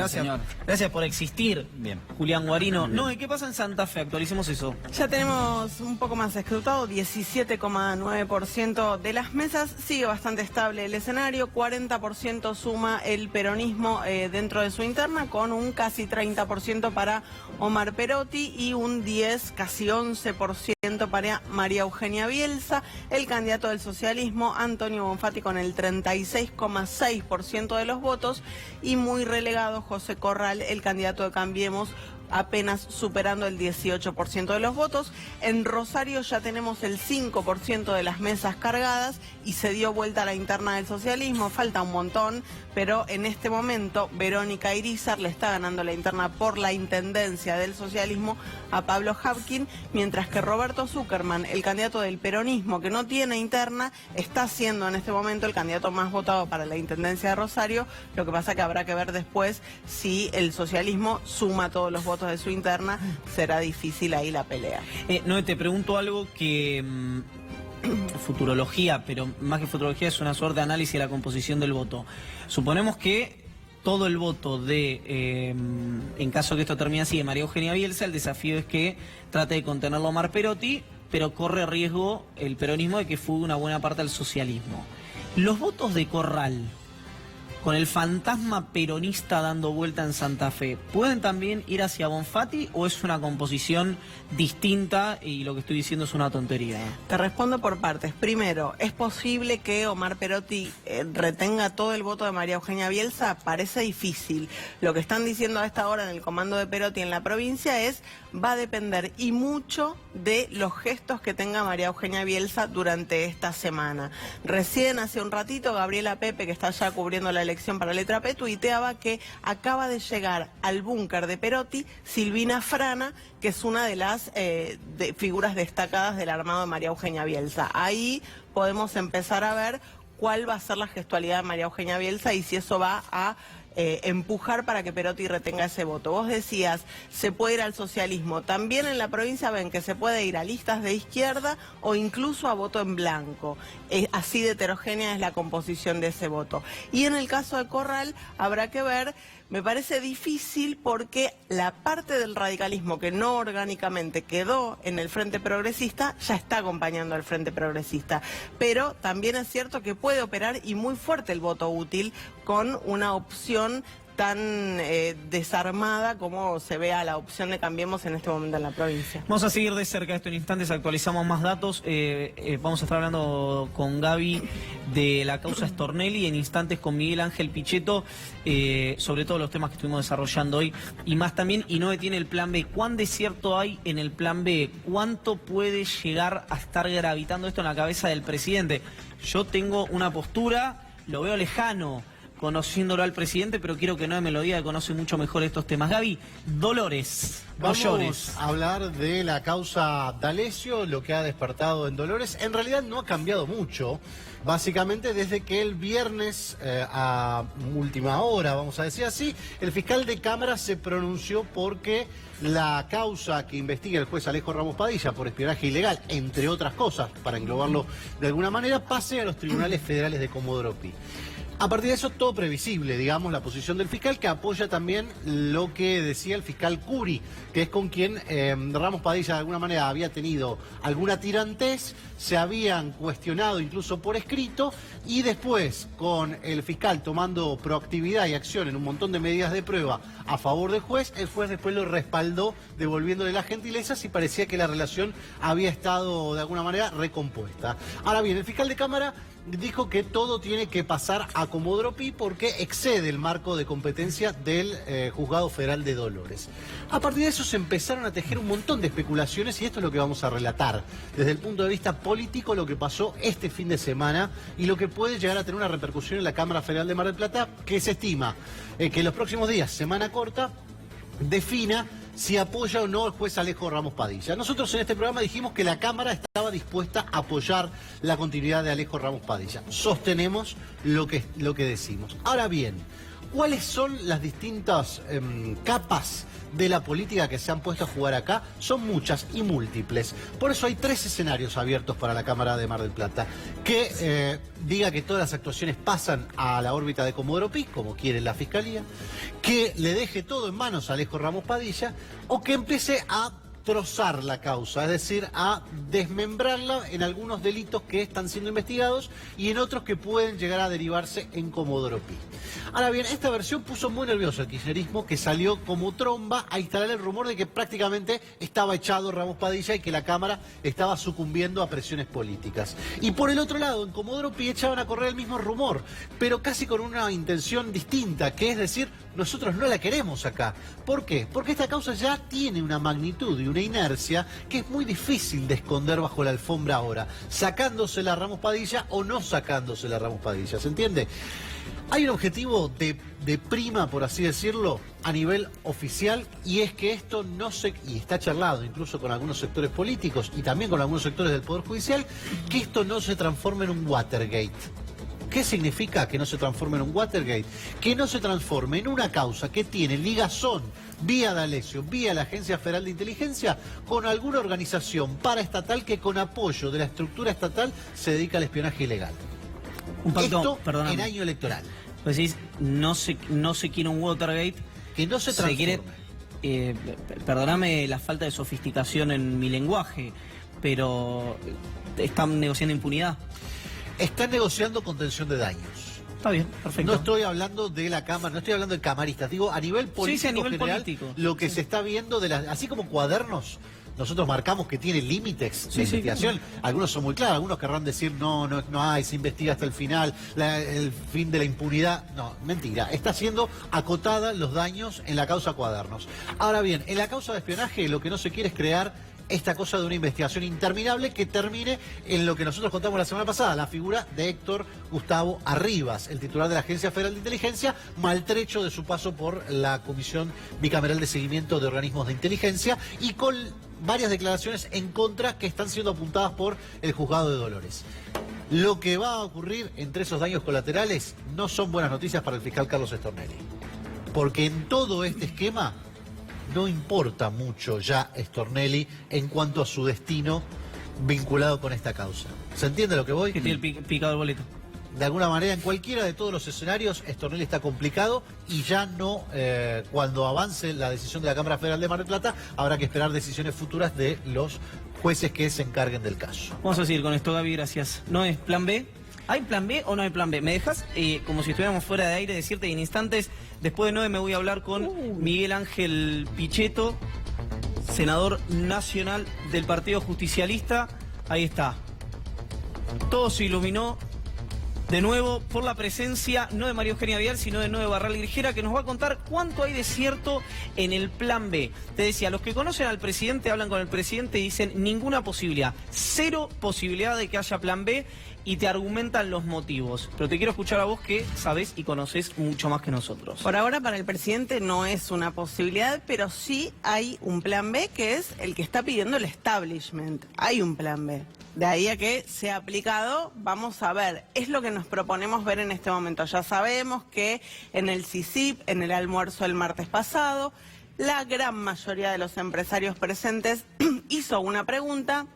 S1: gracias por existir.
S2: Bien.
S1: Julián Guarino. No, ¿y qué pasa en Santa Fe? Actualicemos eso.
S4: Ya tenemos un poco más escrutado, 17,9% de las mesas, sigue bastante estable el escenario, 40% suma el peronismo dentro de su interna, con un casi 30% para Omar Perotti y un 10, casi 11% para María Eugenia Bielsa. El candidato del socialismo, Antonio Bonfatti, con el 36,6% de los votos, y muy relegado José Corral, el candidato de Cambiemos, apenas superando el 18% de los votos. En Rosario ya tenemos el 5% de las mesas cargadas y se dio vuelta a la interna del socialismo, falta un montón, pero en este momento Verónica Irizar le está ganando la interna por la intendencia del socialismo a Pablo Habkin, mientras que Roberto Zuckerman, el candidato del peronismo que no tiene interna, está siendo en este momento el candidato más votado para la intendencia de Rosario. Lo que pasa que habrá que ver después si el socialismo suma todos los votos de su interna, será difícil ahí la pelea.
S1: No, te pregunto algo que... futurología, pero más que futurología es una suerte de análisis de la composición del voto. Suponemos que todo el voto de, en caso que esto termine así, de María Eugenia Bielsa, el desafío es que trate de contenerlo a Omar Perotti, pero corre riesgo el peronismo de que fugue una buena parte del socialismo. Los votos de Corral, con el fantasma peronista dando vuelta en Santa Fe, ¿pueden también ir hacia Bonfatti o es una composición distinta y lo que estoy diciendo es una tontería?
S4: Te respondo por partes. Primero, ¿es posible que Omar Perotti retenga todo el voto de María Eugenia Bielsa? Parece difícil. Lo que están diciendo a esta hora en el comando de Perotti en la provincia es, va a depender y mucho de los gestos que tenga María Eugenia Bielsa durante esta semana. Recién hace un ratito Gabriela Pepe, que está ya cubriendo la elección para Letra P, tuiteaba que acaba de llegar al búnker de Perotti Silvina Frana, que es una de las figuras destacadas del armado de María Eugenia Bielsa. Ahí podemos empezar a ver cuál va a ser la gestualidad de María Eugenia Bielsa y si eso va a empujar para que Perotti retenga ese voto. Vos decías, se puede ir al socialismo. También en la provincia ven que se puede ir a listas de izquierda o incluso a voto en blanco. Así de heterogénea es la composición de ese voto. Y en el caso de Corral habrá que ver. Me parece difícil porque la parte del radicalismo que no orgánicamente quedó en el Frente Progresista ya está acompañando al Frente Progresista. Pero también es cierto que puede operar y muy fuerte el voto útil con una opción tan desarmada como se vea la opción de Cambiemos en este momento en la provincia.
S1: Vamos a seguir de cerca esto en instantes, actualizamos más datos. Vamos a estar hablando con Gaby de la causa Stornelli, en instantes con Miguel Ángel Pichetto, sobre todos los temas que estuvimos desarrollando hoy y más también. Y no detiene el plan B. ¿Cuán desierto hay en el plan B? ¿Cuánto puede llegar a estar gravitando esto en la cabeza del presidente? Yo tengo una postura, lo veo lejano, conociéndolo al presidente, pero quiero que no me lo diga, que conoce mucho mejor estos temas. Gaby, Dolores.
S16: Vamos a hablar de la causa D'Alessio, lo que ha despertado en Dolores. En realidad no ha cambiado mucho, básicamente desde que el viernes a última hora, vamos a decir así, el fiscal de Cámara se pronunció porque la causa que investiga el juez Alejo Ramos Padilla por espionaje ilegal, entre otras cosas, para englobarlo de alguna manera, pase a los tribunales federales de Comodoro Pi. A partir de eso, todo previsible, digamos, la posición del fiscal, que apoya también lo que decía el fiscal Curi, que es con quien Ramos Padilla de alguna manera había tenido alguna tirantez, se habían cuestionado incluso por escrito, y después, con el fiscal tomando proactividad y acción en un montón de medidas de prueba a favor del juez, el juez después lo respaldó devolviéndole las gentilezas y parecía que la relación había estado de alguna manera recompuesta. Ahora bien, el fiscal de Cámara dijo que todo tiene que pasar a Comodoro Pi porque excede el marco de competencia del Juzgado Federal de Dolores. A partir de eso se empezaron a tejer un montón de especulaciones y esto es lo que vamos a relatar desde el punto de vista político, lo que pasó este fin de semana y lo que puede llegar a tener una repercusión en la Cámara Federal de Mar del Plata, que se estima que en los próximos días, semana corta, defina si apoya o no al juez Alejo Ramos Padilla. Nosotros en este programa dijimos que la Cámara estaba dispuesta a apoyar la continuidad de Alejo Ramos Padilla. Sostenemos lo que decimos. Ahora bien, ¿cuáles son las distintas capas de la política que se han puesto a jugar acá? Son muchas y múltiples. Por eso hay 3 escenarios abiertos para la Cámara de Mar del Plata. Que diga que todas las actuaciones pasan a la órbita de Comodoro Pi, como quiere la Fiscalía, que le deje todo en manos a Alejo Ramos Padilla, o que empiece a trozar la causa, es decir, a desmembrarla en algunos delitos que están siendo investigados y en otros que pueden llegar a derivarse en Comodoro Pi. Ahora bien, esta versión puso muy nervioso al kirchnerismo, que salió como tromba a instalar el rumor de que prácticamente estaba echado Ramos Padilla y que la Cámara estaba sucumbiendo a presiones políticas. Y por el otro lado, en Comodoro Pi echaban a correr el mismo rumor, pero casi con una intención distinta, que es decir, nosotros no la queremos acá. ¿Por qué? Porque esta causa ya tiene una magnitud y una inercia que es muy difícil de esconder bajo la alfombra ahora, sacándosela a Ramos Padilla o no sacándosela a Ramos Padilla, ¿se entiende? Hay un objetivo de prima, por así decirlo, a nivel oficial, y es que esto no se... y está charlado incluso con algunos sectores políticos y también con algunos sectores del Poder Judicial, que esto no se transforme en un Watergate. ¿Qué significa que no se transforme en un Watergate? Que no se transforme en una causa que tiene ligazón vía D'Alessio, vía la Agencia Federal de Inteligencia, con alguna organización paraestatal que con apoyo de la estructura estatal se dedica al espionaje ilegal.
S1: Un pacto,
S16: esto
S1: perdóname,
S16: en año electoral.
S1: Pues decís, no se quiere un Watergate,
S16: que no se transforme.
S1: Perdóname la falta de sofisticación en mi lenguaje, pero ¿están negociando impunidad?
S16: Están negociando contención de daños.
S1: Está bien, perfecto.
S16: No estoy hablando de la Cámara, no estoy hablando de camaristas, digo a nivel político,
S1: sí, a nivel
S16: general,
S1: político.
S16: Lo que se está viendo, así como Cuadernos, nosotros marcamos que tiene límites de investigación. Algunos son muy claros, algunos querrán decir no hay, se investiga hasta el final, el fin de la impunidad. No, mentira. Está siendo acotada los daños en la causa Cuadernos. Ahora bien, en la causa de espionaje lo que no se quiere es crear esta cosa de una investigación interminable que termine en lo que nosotros contamos la semana pasada, la figura de Héctor Gustavo Arribas, el titular de la Agencia Federal de Inteligencia, maltrecho de su paso por la Comisión Bicameral de Seguimiento de Organismos de Inteligencia y con varias declaraciones en contra que están siendo apuntadas por el Juzgado de Dolores. Lo que va a ocurrir entre esos daños colaterales no son buenas noticias para el fiscal Carlos Stornelli, porque en todo este esquema no importa mucho ya Stornelli en cuanto a su destino vinculado con esta causa. ¿Se entiende lo que voy?
S1: Que tiene picado el boleto.
S16: De alguna manera, en cualquiera de todos los escenarios, Stornelli está complicado y ya no, cuando avance la decisión de la Cámara Federal de Mar del Plata, habrá que esperar decisiones futuras de los jueces que se encarguen del caso.
S1: Vamos a seguir con esto, Gaby, gracias. ¿No es plan B? ¿Hay plan B o no hay plan B? ¿Me dejas, como si estuviéramos fuera de aire, decirte en instantes, después de 9 me voy a hablar con Miguel Ángel Pichetto, senador nacional del Partido Justicialista? Ahí está. Todo se iluminó de nuevo por la presencia no de María Eugenia Vidal, sino de Noé Barral Grijera, que nos va a contar cuánto hay de cierto en el plan B. Te decía, los que conocen al presidente, hablan con el presidente y dicen ninguna posibilidad, 0 posibilidad de que haya plan B, y te argumentan los motivos. Pero te quiero escuchar a vos, que sabés y conocés mucho más que nosotros.
S4: Por ahora para el presidente no es una posibilidad, pero sí hay un plan B, que es el que está pidiendo el establishment. Hay un plan B. De ahí a que sea aplicado, vamos a ver. Es lo que nos proponemos ver en este momento. Ya sabemos que en el CICIP, en el almuerzo del martes pasado, la gran mayoría de los empresarios presentes hizo una pregunta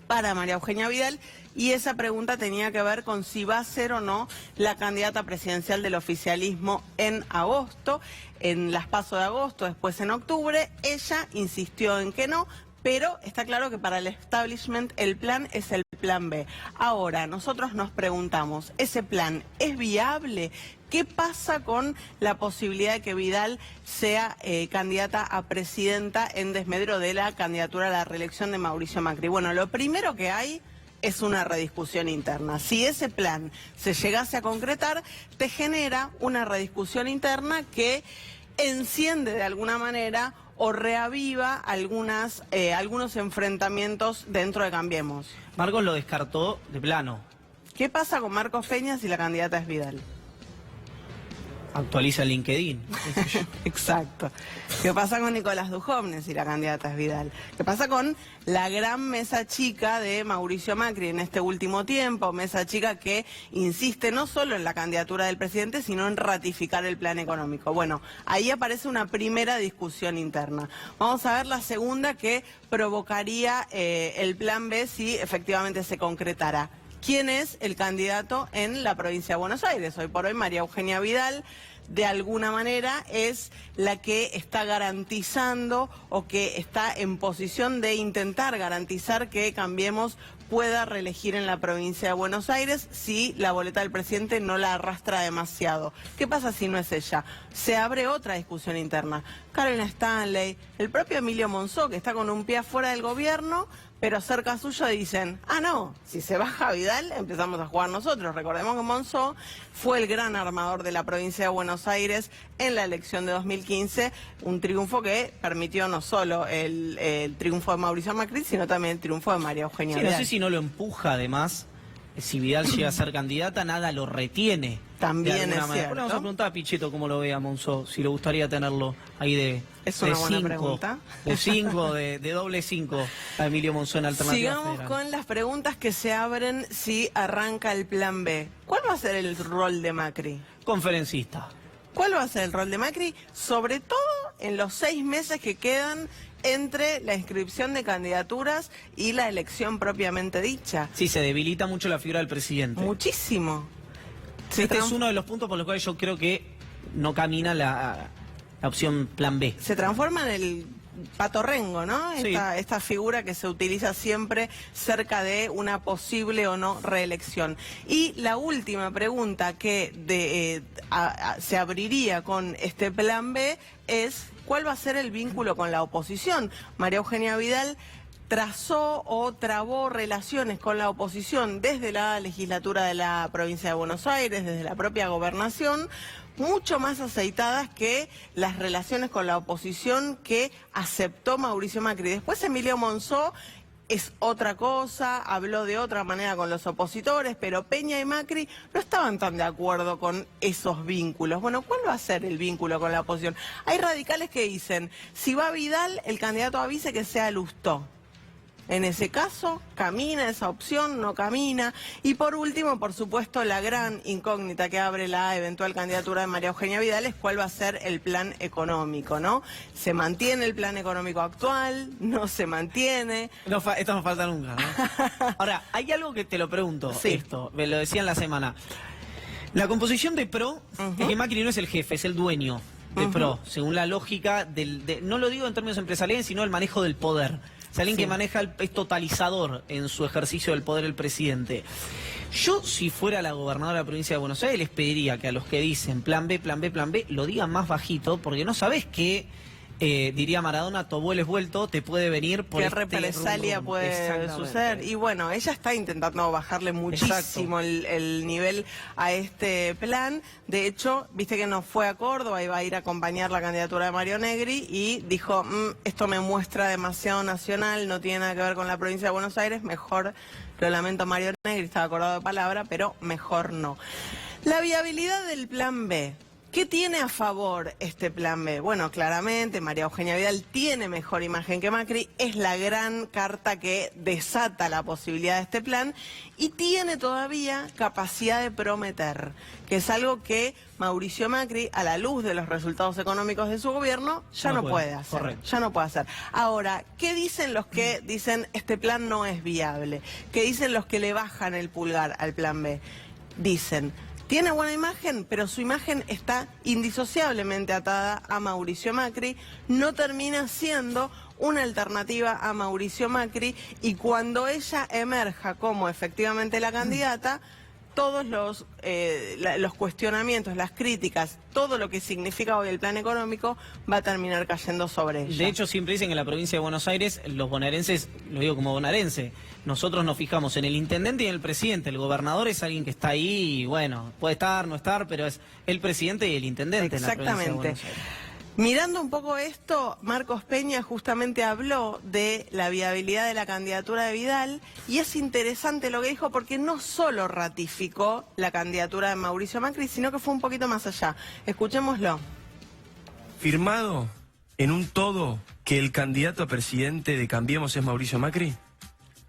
S4: para María Eugenia Vidal, y esa pregunta tenía que ver con si va a ser o no la candidata presidencial del oficialismo en agosto, en las PASO de agosto, después en octubre. Ella insistió en que no, pero está claro que para el establishment el plan es el plan B. Ahora, nosotros nos preguntamos, ¿ese plan es viable? ¿Qué pasa con la posibilidad de que Vidal sea candidata a presidenta en desmedro de la candidatura a la reelección de Mauricio Macri? Bueno, lo primero que hay es una rediscusión interna. Si ese plan se llegase a concretar, te genera una rediscusión interna que enciende de alguna manera o reaviva algunos enfrentamientos dentro de Cambiemos.
S1: Marcos lo descartó de plano.
S4: ¿Qué pasa con Marcos Peña si la candidata es Vidal?
S1: Actualiza el LinkedIn.
S4: Exacto. ¿Qué pasa con Nicolás Dujovne si la candidata es Vidal? ¿Qué pasa con la gran mesa chica de Mauricio Macri en este último tiempo? Mesa chica que insiste no solo en la candidatura del presidente, sino en ratificar el plan económico. Bueno, ahí aparece una primera discusión interna. Vamos a ver la segunda que provocaría el plan B si efectivamente se concretara. ¿Quién es el candidato en la provincia de Buenos Aires? Hoy por hoy María Eugenia Vidal, de alguna manera, es la que está garantizando o que está en posición de intentar garantizar que Cambiemos pueda reelegir en la provincia de Buenos Aires si la boleta del presidente no la arrastra demasiado. ¿Qué pasa si no es ella? Se abre otra discusión interna. Carolina Stanley, el propio Emilio Monzó, que está con un pie afuera del gobierno, pero cerca suyo dicen, no, si se baja Vidal empezamos a jugar nosotros. Recordemos que Monzó fue el gran armador de la provincia de Buenos Aires en la elección de 2015, un triunfo que permitió no solo el triunfo de Mauricio Macri, sino también el triunfo de María Eugenia Vidal.
S1: No sé si no lo empuja además, si Vidal llega a ser candidata, nada lo retiene.
S4: También es cierto.
S1: Vamos a preguntar a Pichetto cómo lo ve a Monzó, si le gustaría tenerlo ahí de
S4: Es una buena
S1: cinco,
S4: pregunta.
S1: De 5, de doble 5 a Emilio Monzó en Alternativa
S4: Sigamos
S1: Federal.
S4: con las preguntas que se abren si arranca el plan B. ¿Cuál va a ser el rol de Macri?
S1: Conferencista.
S4: ¿Cuál va a ser el rol de Macri? Sobre todo en los 6 meses que quedan entre la inscripción de candidaturas y la elección propiamente dicha.
S1: Sí, se debilita mucho la figura del presidente.
S4: Muchísimo.
S1: Este es uno de los puntos por los cuales yo creo que no camina la opción plan B.
S4: Se transforma en el Pato Rengo, ¿no?
S1: Sí.
S4: Esta figura que se utiliza siempre cerca de una posible o no reelección. Y la última pregunta que se abriría con este plan B es ¿cuál va a ser el vínculo con la oposición? María Eugenia Vidal trazó o trabó relaciones con la oposición desde la legislatura de la provincia de Buenos Aires, desde la propia gobernación, mucho más aceitadas que las relaciones con la oposición que aceptó Mauricio Macri. Después Emilio Monzó es otra cosa, habló de otra manera con los opositores, pero Peña y Macri no estaban tan de acuerdo con esos vínculos. Bueno, ¿cuál va a ser el vínculo con la oposición? Hay radicales que dicen, si va Vidal, el candidato avise que sea Lustó. En ese caso, camina esa opción, no camina. Y por último, por supuesto, la gran incógnita que abre la eventual candidatura de María Eugenia Vidal es cuál va a ser el plan económico, ¿no? ¿Se mantiene el plan económico actual? ¿No se mantiene?
S1: Esto no falta nunca, ¿no? Ahora, hay algo que te lo pregunto, esto, me lo decía en la semana. La composición de PRO es que Macri no es el jefe, es el dueño de PRO, según la lógica no lo digo en términos empresariales, sino el manejo del poder. Es alguien que maneja, es totalizador en su ejercicio del poder el presidente. Yo, si fuera la gobernadora de la provincia de Buenos Aires, les pediría que a los que dicen plan B, plan B, plan B, lo digan más bajito, porque no sabés qué, diría Maradona, Toboles vuelto, te puede venir por
S4: qué represalia puede suceder. Y bueno, ella está intentando bajarle muchísimo el nivel a este plan. De hecho, viste que no fue a Córdoba, iba a ir a acompañar la candidatura de Mario Negri y dijo, esto me muestra demasiado nacional, no tiene nada que ver con la provincia de Buenos Aires, mejor, lo lamento Mario Negri, estaba acordado de palabra, pero mejor no. La viabilidad del plan B. ¿Qué tiene a favor este plan B? Bueno, claramente María Eugenia Vidal tiene mejor imagen que Macri, es la gran carta que desata la posibilidad de este plan y tiene todavía capacidad de prometer, que es algo que Mauricio Macri, a la luz de los resultados económicos de su gobierno, ya no puede hacer. Correcto. Ya no puede hacer. Ahora, ¿qué dicen los que dicen este plan no es viable? ¿Qué dicen los que le bajan el pulgar al plan B? Dicen: tiene buena imagen, pero su imagen está indisociablemente atada a Mauricio Macri, no termina siendo una alternativa a Mauricio Macri y cuando ella emerja como efectivamente la candidata, todos los cuestionamientos, las críticas, todo lo que significa hoy el plan económico va a terminar cayendo sobre ella.
S1: De hecho, siempre dicen que en la provincia de Buenos Aires, los bonaerenses, lo digo como bonaerense, nosotros nos fijamos en el intendente y en el presidente. El gobernador es alguien que está ahí y bueno, puede estar, no estar, pero es el presidente y el intendente.
S4: Exactamente.
S1: En la provincia de Buenos Aires.
S4: Mirando un poco esto, Marcos Peña justamente habló de la viabilidad de la candidatura de Vidal y es interesante lo que dijo porque no solo ratificó la candidatura de Mauricio Macri, sino que fue un poquito más allá. Escuchémoslo.
S5: ¿Firmado en un todo que el candidato a presidente de Cambiemos es Mauricio Macri?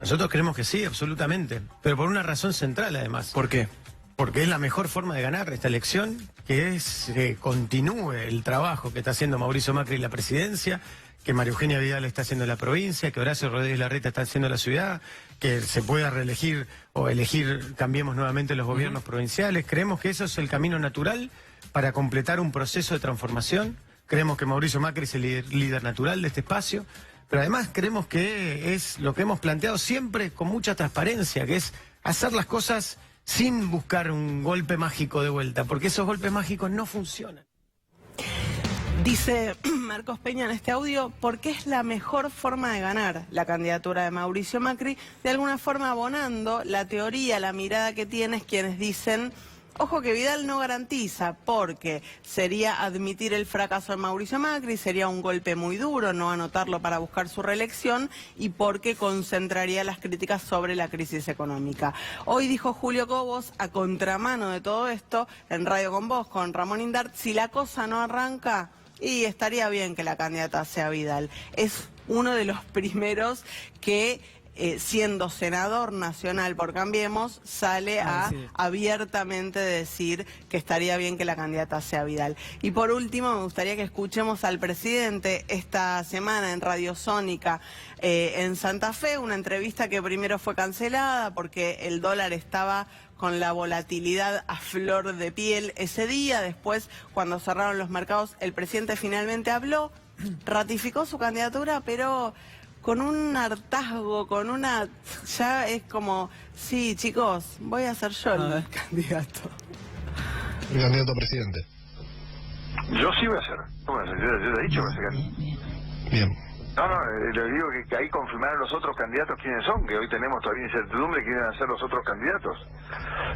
S6: Nosotros creemos que sí, absolutamente, pero por una razón central además.
S5: ¿Por qué?
S6: Porque es la mejor forma de ganar esta elección, que es que continúe el trabajo que está haciendo Mauricio Macri en la presidencia, que María Eugenia Vidal está haciendo en la provincia, que Horacio Rodríguez Larreta está haciendo en la ciudad, que se pueda reelegir o elegir, cambiemos nuevamente los gobiernos provinciales. Creemos que eso es el camino natural para completar un proceso de transformación. Creemos que Mauricio Macri es el líder natural de este espacio, pero además creemos que es lo que hemos planteado siempre con mucha transparencia, que es hacer las cosas sin buscar un golpe mágico de vuelta, porque esos golpes mágicos no funcionan.
S4: Dice Marcos Peña en este audio, porque es la mejor forma de ganar la candidatura de Mauricio Macri, de alguna forma abonando la teoría, la mirada que tienes quienes dicen: ojo que Vidal no garantiza, porque sería admitir el fracaso de Mauricio Macri, sería un golpe muy duro no anotarlo para buscar su reelección y porque concentraría las críticas sobre la crisis económica. Hoy dijo Julio Cobos, a contramano de todo esto, en Radio con Vos, con Ramón Indart, si la cosa no arranca, y estaría bien que la candidata sea Vidal. Es uno de los primeros que siendo senador nacional por Cambiemos, sale a abiertamente decir que estaría bien que la candidata sea Vidal. Y por último, me gustaría que escuchemos al presidente esta semana en Radio Sónica en Santa Fe, una entrevista que primero fue cancelada porque el dólar estaba con la volatilidad a flor de piel ese día. Después, cuando cerraron los mercados, el presidente finalmente habló, ratificó su candidatura, pero con un hartazgo, con una... ya es como, sí, chicos, voy a ser yo el candidato.
S3: El candidato a presidente.
S8: Yo sí voy a ser. Yo he dicho que voy a ser.
S3: Bien.
S8: No, le digo que ahí confirmaron los otros candidatos quiénes son, que hoy tenemos todavía incertidumbre de quiénes van a ser los otros candidatos.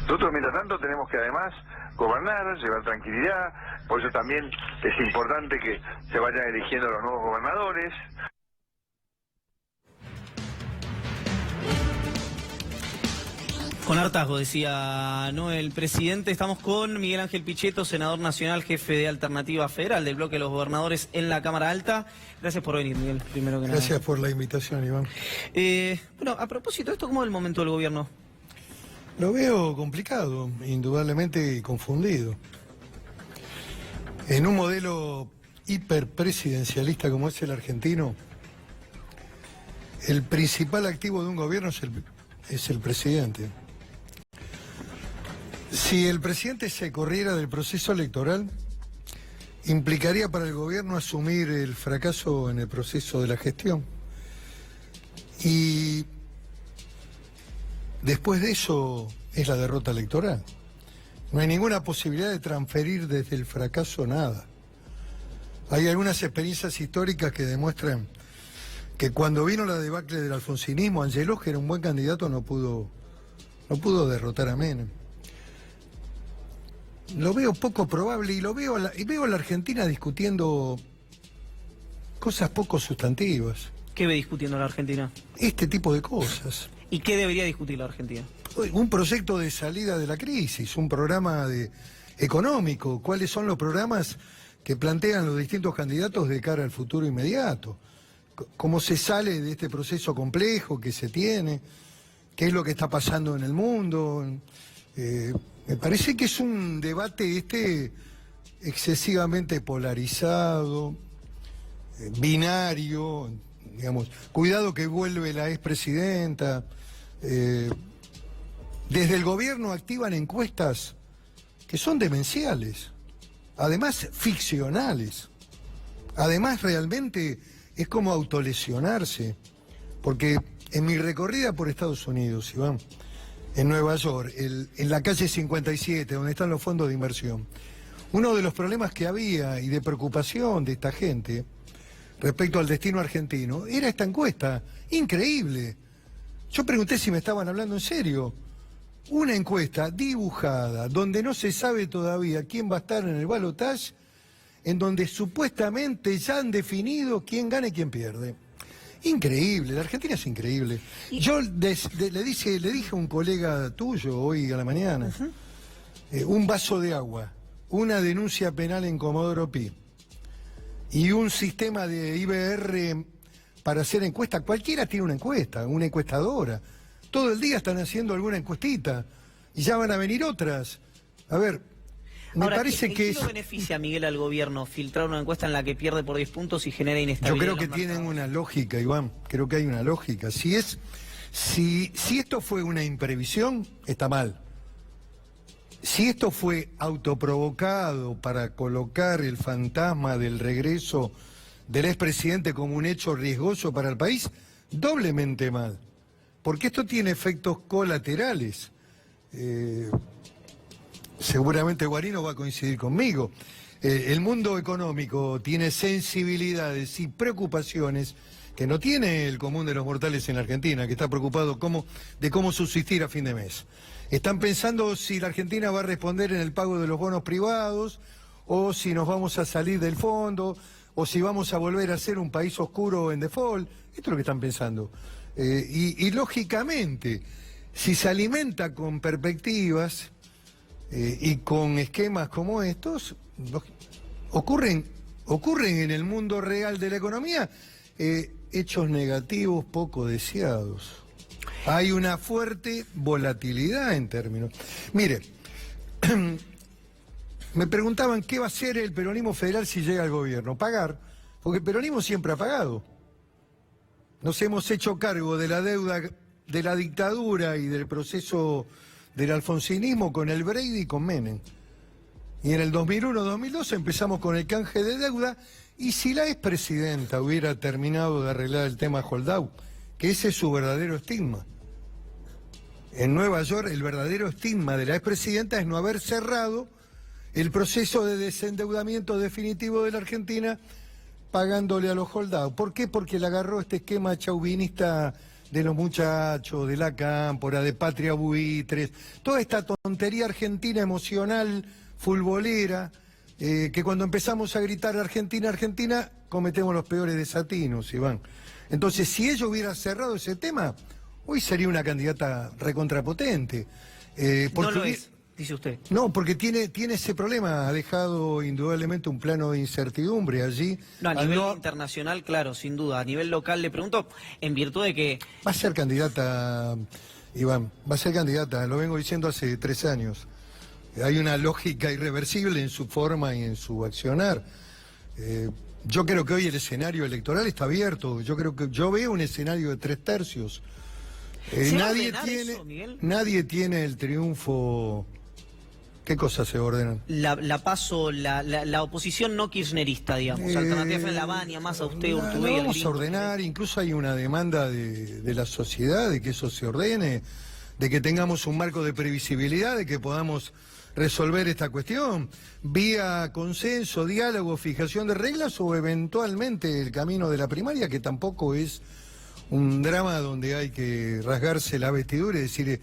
S8: Nosotros, mientras tanto, tenemos que además gobernar, llevar tranquilidad, por eso también es importante que se vayan eligiendo los nuevos gobernadores.
S1: Con hartazgo, decía el presidente. Estamos con Miguel Ángel Pichetto, senador nacional, jefe de Alternativa Federal del bloque de los gobernadores en la Cámara Alta. Gracias por venir, Miguel, primero que nada.
S7: Gracias por la invitación, Iván.
S1: Bueno, a propósito de esto, ¿cómo es el momento del gobierno?
S7: Lo veo complicado, indudablemente confundido. En un modelo hiperpresidencialista como es el argentino, el principal activo de un gobierno es el presidente. Si el presidente se corriera del proceso electoral, implicaría para el gobierno asumir el fracaso en el proceso de la gestión. Y después de eso es la derrota electoral. No hay ninguna posibilidad de transferir desde el fracaso nada. Hay algunas experiencias históricas que demuestran que cuando vino la debacle del alfonsinismo, Angelós, que era un buen candidato, no pudo derrotar a Menem. Lo veo poco probable y veo a la Argentina discutiendo cosas poco sustantivas.
S1: ¿Qué ve discutiendo la Argentina?
S7: Este tipo de cosas.
S1: ¿Y qué debería discutir la Argentina?
S7: Un proyecto de salida de la crisis, un programa de económico, cuáles son los programas que plantean los distintos candidatos de cara al futuro inmediato, cómo se sale de este proceso complejo que se tiene, qué es lo que está pasando en el mundo. Me parece que es un debate excesivamente polarizado, binario, digamos, cuidado que vuelve la expresidenta. Desde el gobierno activan encuestas que son demenciales, además ficcionales, además realmente es como autolesionarse, porque en mi recorrida por Estados Unidos, Iván, en Nueva York, en la calle 57, donde están los fondos de inversión, uno de los problemas que había y de preocupación de esta gente respecto al destino argentino era esta encuesta, increíble. Yo pregunté si me estaban hablando en serio. Una encuesta dibujada, donde no se sabe todavía quién va a estar en el balotaje, en donde supuestamente ya han definido quién gana y quién pierde. Increíble, la Argentina es increíble. Yo le dije a un colega tuyo hoy a la mañana, un vaso de agua, una denuncia penal en Comodoro Pi y un sistema de IBR para hacer encuestas. Cualquiera tiene una encuesta, una encuestadora. Todo el día están haciendo alguna encuestita y ya van a venir otras. A ver, me parece que
S1: ¿qué lo beneficia, Miguel, al gobierno filtrar una encuesta en la que pierde por 10 puntos y genera inestabilidad?
S7: Yo creo que tienen una lógica, Iván. Creo que hay una lógica. Si esto fue una imprevisión, está mal. Si esto fue autoprovocado para colocar el fantasma del regreso del expresidente como un hecho riesgoso para el país, doblemente mal. Porque esto tiene efectos colaterales. Seguramente Guarino va a coincidir conmigo. El mundo económico tiene sensibilidades y preocupaciones que no tiene el común de los mortales en la Argentina, que está preocupado de cómo subsistir a fin de mes. Están pensando si la Argentina va a responder en el pago de los bonos privados, o si nos vamos a salir del fondo, o si vamos a volver a ser un país oscuro en default. Esto es lo que están pensando. Y lógicamente, si se alimenta con perspectivas y con esquemas como estos, ocurren en el mundo real de la economía hechos negativos poco deseados. Hay una fuerte volatilidad en términos. Mire, me preguntaban qué va a hacer el peronismo federal si llega al gobierno. Pagar, porque el peronismo siempre ha pagado. Nos hemos hecho cargo de la deuda de la dictadura y del proceso del alfonsinismo con el Brady y con Menem. Y en el 2001-2002 empezamos con el canje de deuda, y si la expresidenta hubiera terminado de arreglar el tema Holdout, que ese es su verdadero estigma. En Nueva York el verdadero estigma de la expresidenta es no haber cerrado el proceso de desendeudamiento definitivo de la Argentina pagándole a los Holdout. ¿Por qué? Porque le agarró este esquema chauvinista de los muchachos, de la cámpora, de patria buitres, toda esta tontería argentina emocional, futbolera, que cuando empezamos a gritar Argentina, Argentina, cometemos los peores desatinos, Iván. Entonces, si ella hubiera cerrado ese tema, hoy sería una candidata recontrapotente.
S1: No lo es, dice usted.
S7: No, porque tiene ese problema, ha dejado indudablemente un plano de incertidumbre allí.
S1: No, a nivel internacional, claro, sin duda. A nivel local, le pregunto, en virtud de que...
S7: Va a ser candidata, Iván, va a ser candidata, lo vengo diciendo hace 3 años. Hay una lógica irreversible en su forma y en su accionar. Yo creo que hoy el escenario electoral está abierto. Yo veo un escenario de 3 tercios. Nadie tiene el triunfo. ¿Qué cosas se ordenan?
S1: La oposición no kirchnerista, digamos. Alternativa en La Baña, Massa, usted, Urtubey.
S7: Lo vamos a ordenar. Incluso hay una demanda de la sociedad de que eso se ordene, de que tengamos un marco de previsibilidad, de que podamos resolver esta cuestión vía consenso, diálogo, fijación de reglas, o eventualmente el camino de la primaria, que tampoco es un drama donde hay que rasgarse la vestidura y decir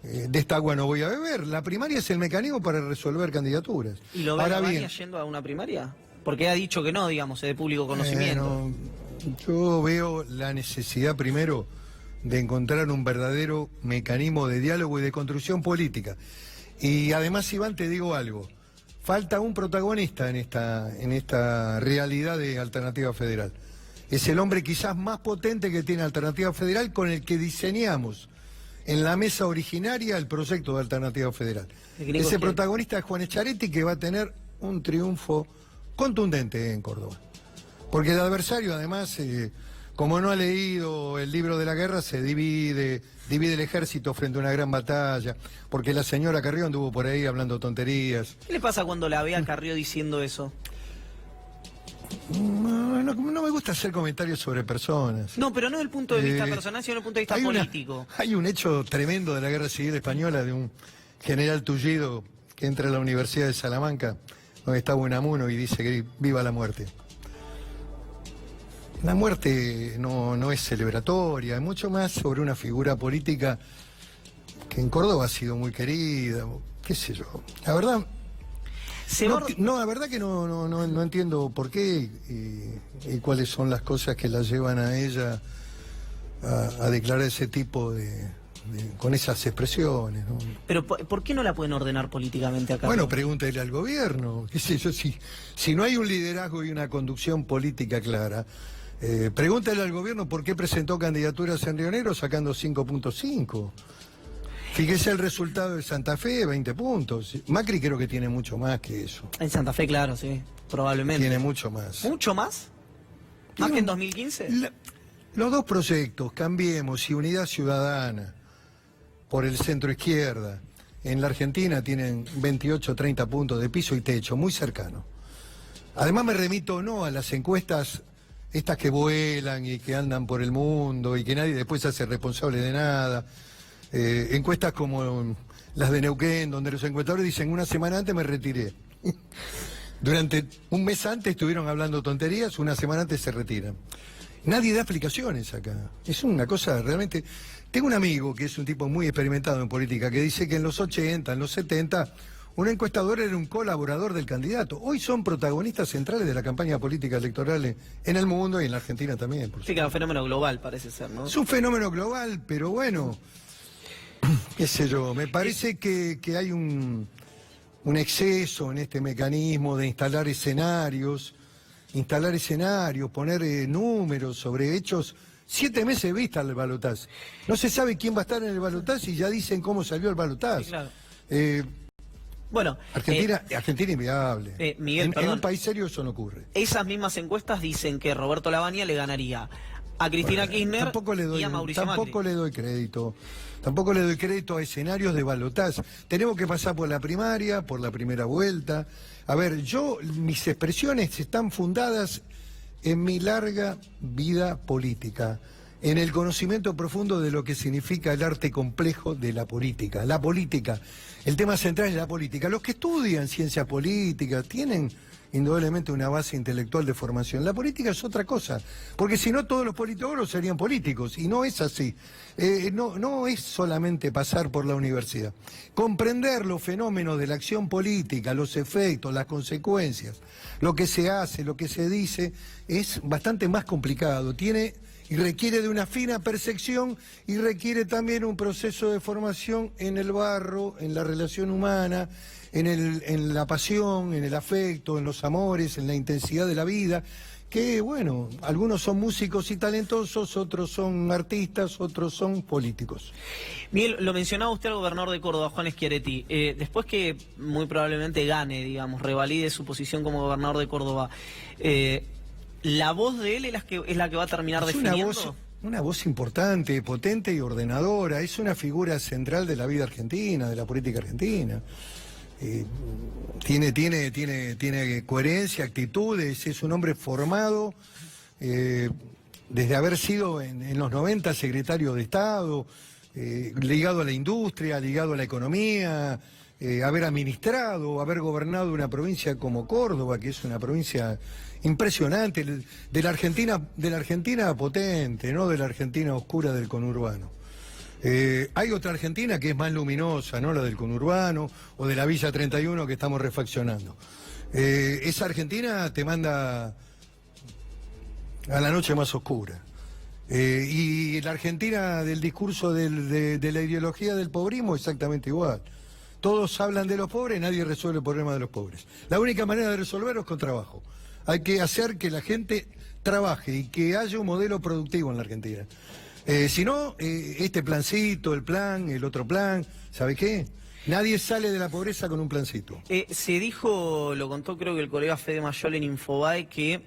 S7: de esta agua no voy a beber. La primaria es el mecanismo para resolver candidaturas.
S1: ¿Y lo ve a Baña yendo a una primaria? Porque ha dicho que no, digamos, es de público conocimiento.
S7: Yo veo la necesidad primero de encontrar un verdadero mecanismo de diálogo y de construcción política. Y además, Iván, te digo algo. falta un protagonista en esta realidad de Alternativa Federal. Es el hombre quizás más potente que tiene Alternativa Federal, con el que diseñamos en la mesa originaria el proyecto de Alternativa Federal. Ese protagonista es Juan Schiaretti, que va a tener un triunfo contundente en Córdoba. Porque el adversario, además, como no ha leído el libro de la guerra, se divide el ejército frente a una gran batalla, porque la señora Carrió anduvo por ahí hablando tonterías.
S1: ¿Qué le pasa cuando la ve a Carrió diciendo eso?
S7: No me gusta hacer comentarios sobre personas.
S1: No, pero no desde el punto de vista personal, sino desde el punto de vista político.
S7: Hay un hecho tremendo de la Guerra Civil Española, de un general tullido que entra a la Universidad de Salamanca, donde está Unamuno, y dice que viva la muerte. La muerte no es celebratoria, es mucho más sobre una figura política que en Córdoba ha sido muy querida, qué sé yo. La verdad... la verdad que no entiendo por qué y cuáles son las cosas que la llevan a ella a declarar ese tipo con esas expresiones, ¿no?
S1: Pero ¿por qué no la pueden ordenar políticamente acá?
S7: Bueno, pregúntele al gobierno, qué sé yo, si no hay un liderazgo y una conducción política clara, pregúntele al gobierno por qué presentó candidaturas en Río Negro sacando 5.5. Fíjese el resultado de Santa Fe, 20 puntos. Macri creo que tiene mucho más que eso.
S1: En Santa Fe, claro, sí, probablemente.
S7: Tiene mucho más.
S1: ¿Mucho más? ¿Más que en 2015?
S7: Los dos proyectos, Cambiemos y Unidad Ciudadana, por el centro izquierda, en la Argentina tienen 28, 30 puntos de piso y techo, muy cercano. Además me remito no a las encuestas estas que vuelan y que andan por el mundo y que nadie después se hace responsable de nada. Encuestas como las de Neuquén, donde los encuestadores dicen una semana antes me retiré. Durante un mes antes estuvieron hablando tonterías, una semana antes se retiran. Nadie da explicaciones acá. Es una cosa realmente... Tengo un amigo que es un tipo muy experimentado en política, que dice que en los 80, en los 70, un encuestador era un colaborador del candidato. Hoy son protagonistas centrales de la campaña política electoral en el mundo y en la Argentina también.
S1: Sí, que es un fenómeno global, parece ser, ¿no?
S7: Es un fenómeno global, pero bueno... qué sé yo, me parece que hay un exceso en este mecanismo de instalar escenarios, poner números sobre hechos. 7 meses vista el balotaje. No se sabe quién va a estar en el balotaje y ya dicen cómo salió el balotaje.
S1: Sí, claro.
S7: Bueno, Argentina inviable.
S1: Miguel,
S7: en un país serio eso no ocurre.
S1: Esas mismas encuestas dicen que Roberto Lavagna le ganaría a Cristina Kirchner y a Mauricio Macri.
S7: Tampoco le doy crédito. Tampoco le doy crédito a escenarios de balotaje. Tenemos que pasar por la primaria, por la primera vuelta. A ver, mis expresiones están fundadas en mi larga vida política, en el conocimiento profundo de lo que significa el arte complejo de la política. La política, el tema central es la política. Los que estudian ciencia política tienen indudablemente una base intelectual de formación. La política es otra cosa, porque si no todos los politólogos serían políticos, y no es así. No es solamente pasar por la universidad. Comprender los fenómenos de la acción política, los efectos, las consecuencias, lo que se hace, lo que se dice, es bastante más complicado. Y requiere de una fina percepción y requiere también un proceso de formación en el barro, en la relación humana, en la pasión, en el afecto, en los amores, en la intensidad de la vida, que bueno, algunos son músicos y talentosos, otros son artistas, otros son políticos.
S1: Miguel, lo mencionaba usted al gobernador de Córdoba, Juan Schiaretti. Después que muy probablemente gane, digamos, revalide su posición como gobernador de Córdoba, ¿la voz de él es la que va a terminar definiendo?
S7: Una voz importante, potente y ordenadora. Es una figura central de la vida argentina, de la política argentina. Tiene coherencia, actitudes, es un hombre formado desde haber sido en los 90 secretario de Estado, ligado a la industria, ligado a la economía, haber administrado, haber gobernado una provincia como Córdoba, que es una provincia impresionante, de la Argentina potente, no de la Argentina oscura del conurbano. Hay otra Argentina que es más luminosa, ¿no? La del conurbano o de la Villa 31 que estamos refaccionando. Esa Argentina te manda a la noche más oscura. Y la Argentina del discurso de la ideología del pobrismo exactamente igual. Todos hablan de los pobres, nadie resuelve el problema de los pobres. La única manera de resolverlo es con trabajo. Hay que hacer que la gente trabaje y que haya un modelo productivo en la Argentina. Si no, este plancito, el plan, el otro plan, ¿sabe qué? Nadie sale de la pobreza con un plancito.
S1: Se dijo, lo contó creo que el colega Fede Mayol en Infobae, que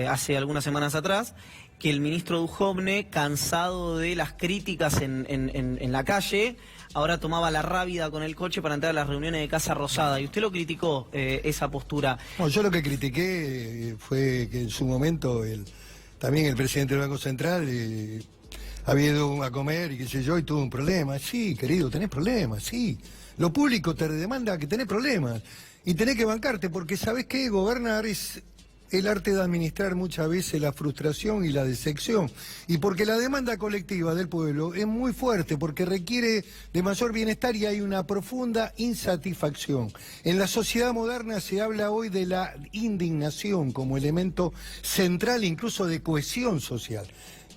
S1: hace algunas semanas atrás, que el ministro Duhovne, cansado de las críticas en la calle, ahora tomaba la rábida con el coche para entrar a las reuniones de Casa Rosada. Y usted lo criticó, esa postura.
S7: No, yo lo que critiqué fue que en su momento también el presidente del Banco Central había ido a comer y qué sé yo, y tuvo un problema. Sí, querido, tenés problemas, sí. Lo público te demanda que tenés problemas y tenés que bancarte, porque ¿sabés qué? Gobernar es el arte de administrar muchas veces la frustración y la decepción. Y porque la demanda colectiva del pueblo es muy fuerte, porque requiere de mayor bienestar y hay una profunda insatisfacción. En la sociedad moderna se habla hoy de la indignación como elemento central incluso de cohesión social.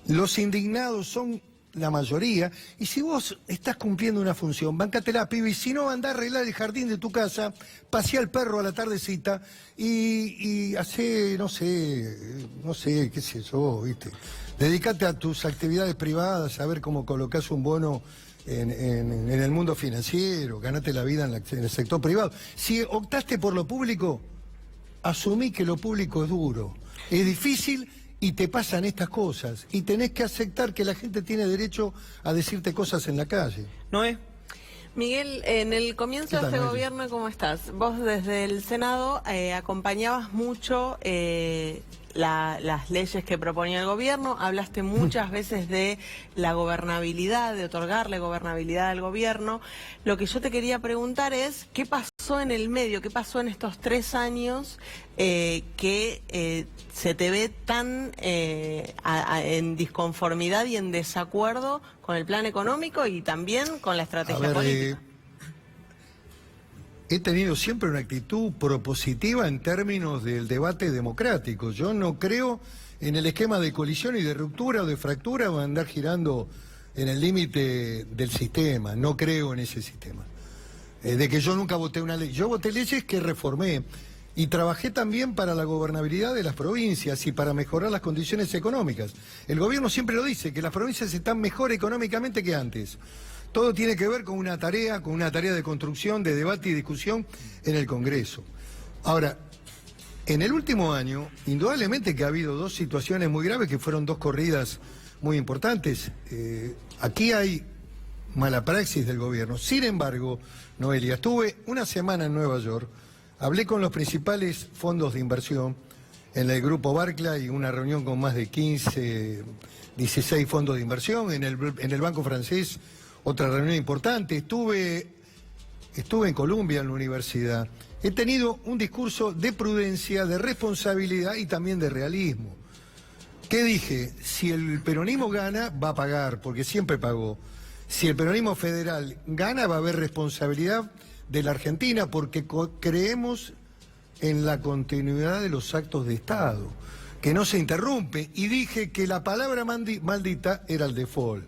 S7: Los indignados son la mayoría, y si vos estás cumpliendo una función, bancátela, pibe, y si no, andá a arreglar el jardín de tu casa, paseá al perro a la tardecita y hacé, no sé, qué sé yo, ¿viste? Dedicate a tus actividades privadas, a ver cómo colocás un bono en el mundo financiero, ganate la vida en el sector privado. Si optaste por lo público, asumí que lo público es duro, es difícil. Y te pasan estas cosas, y tenés que aceptar que la gente tiene derecho a decirte cosas en la calle.
S1: Noé.
S4: Miguel, en el comienzo de este gobierno, ¿cómo estás? Vos desde el Senado acompañabas mucho las leyes que proponía el gobierno, hablaste muchas veces de la gobernabilidad, de otorgarle gobernabilidad al gobierno. Lo que yo te quería preguntar es, ¿qué pasó en el medio? ¿Qué pasó en estos 3 años que se te ve tan en disconformidad y en desacuerdo con el plan económico y también con la estrategia política?
S7: He tenido siempre una actitud propositiva en términos del debate democrático. Yo no creo en el esquema de colisión y de ruptura o de fractura o andar girando en el límite del sistema. No creo en ese sistema. De que yo nunca voté una ley. Yo voté leyes que reformé y trabajé también para la gobernabilidad de las provincias y para mejorar las condiciones económicas. El gobierno siempre lo dice, que las provincias están mejor económicamente que antes. Todo tiene que ver con una tarea de construcción, de debate y discusión en el Congreso. Ahora, en el último año, indudablemente que ha habido 2 situaciones muy graves que fueron 2 corridas muy importantes. Aquí hay mala praxis del gobierno. Sin embargo, Noelia, estuve una semana en Nueva York, hablé con los principales fondos de inversión en el grupo Barclays, una reunión con más de 15, 16 fondos de inversión, en el Banco Francés, otra reunión importante. Estuve en Columbia, en la universidad. He tenido un discurso de prudencia, de responsabilidad y también de realismo. ¿Qué dije? Si el peronismo gana, va a pagar, porque siempre pagó. Si el peronismo federal gana, va a haber responsabilidad de la Argentina, porque creemos en la continuidad de los actos de Estado, que no se interrumpe. Y dije que la palabra maldita era el default.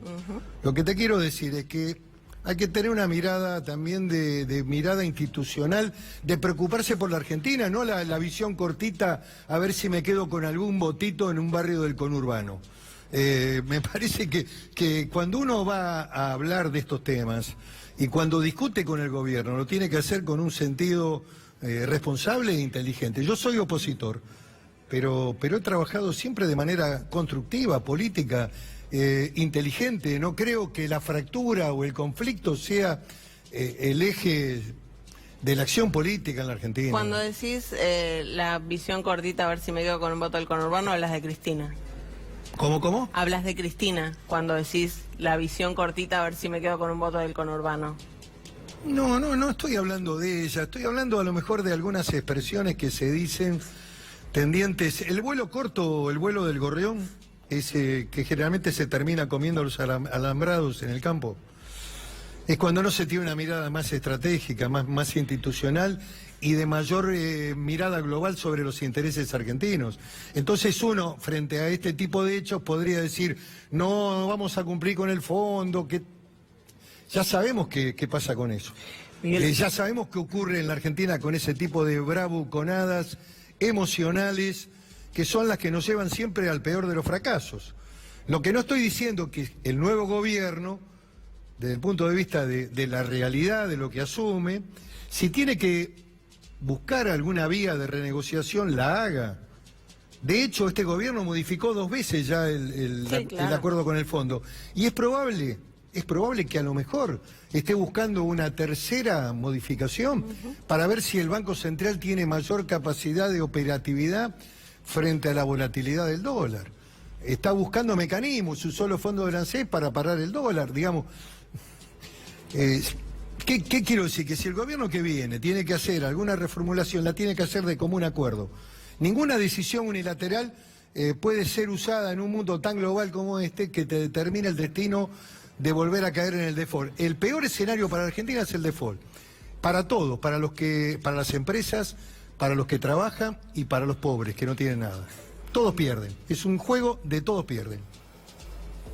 S7: Lo que te quiero decir es que hay que tener una mirada también de mirada institucional, de preocuparse por la Argentina, no la visión cortita, a ver si me quedo con algún votito en un barrio del conurbano. Me parece que cuando uno va a hablar de estos temas y cuando discute con el gobierno, lo tiene que hacer con un sentido responsable e inteligente. Yo soy opositor, pero he trabajado siempre de manera constructiva, política, inteligente. No creo que la fractura o el conflicto sea el eje de la acción política en la Argentina.
S4: Cuando decís la visión cortita, a ver si me quedo con un voto del conurbano, hablas de Cristina.
S7: ¿Cómo?
S4: Hablas de Cristina cuando decís la visión cortita, a ver si me quedo con un voto del conurbano.
S7: No estoy hablando de ella, estoy hablando a lo mejor de algunas expresiones que se dicen tendientes. El vuelo corto, el vuelo del gorrión, ese que generalmente se termina comiendo los alambrados en el campo, es cuando no se tiene una mirada más estratégica, más institucional y de mayor mirada global sobre los intereses argentinos. Entonces uno, frente a este tipo de hechos, podría decir, no vamos a cumplir con el fondo, que ya sabemos qué pasa con eso. Ya sabemos qué ocurre en la Argentina con ese tipo de bravuconadas emocionales que son las que nos llevan siempre al peor de los fracasos. Lo que no estoy diciendo que el nuevo gobierno, desde el punto de vista de la realidad, de lo que asume, si tiene que buscar alguna vía de renegociación, la haga. De hecho, este gobierno modificó 2 veces ya el acuerdo con el fondo. Y es probable que a lo mejor esté buscando una tercera modificación para ver si el Banco Central tiene mayor capacidad de operatividad frente a la volatilidad del dólar. Está buscando mecanismos, usó los fondos del ANSES para parar el dólar, digamos. ¿Qué quiero decir? Que si el gobierno que viene tiene que hacer alguna reformulación, la tiene que hacer de común acuerdo. Ninguna decisión unilateral puede ser usada en un mundo tan global como este que te determina el destino de volver a caer en el default. El peor escenario para Argentina es el default. Para todos, para las empresas, para los que trabajan y para los pobres que no tienen nada. Todos pierden. Es un juego de todos pierden.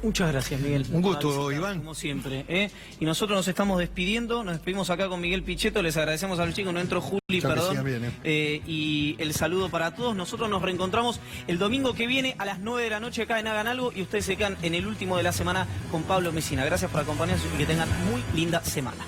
S1: Muchas gracias, Miguel.
S7: Un gusto, Iván.
S1: Como siempre. Y nosotros nos estamos despidiendo, nos despedimos acá con Miguel Pichetto, les agradecemos a los chicos, no entró Juli, perdón.
S7: Bien,
S1: y el saludo para todos. Nosotros nos reencontramos el domingo que viene a las 9 de la noche acá en Hagan Algo y ustedes se quedan en el último de la semana con Pablo Mesina. Gracias por acompañarnos y que tengan muy linda semana.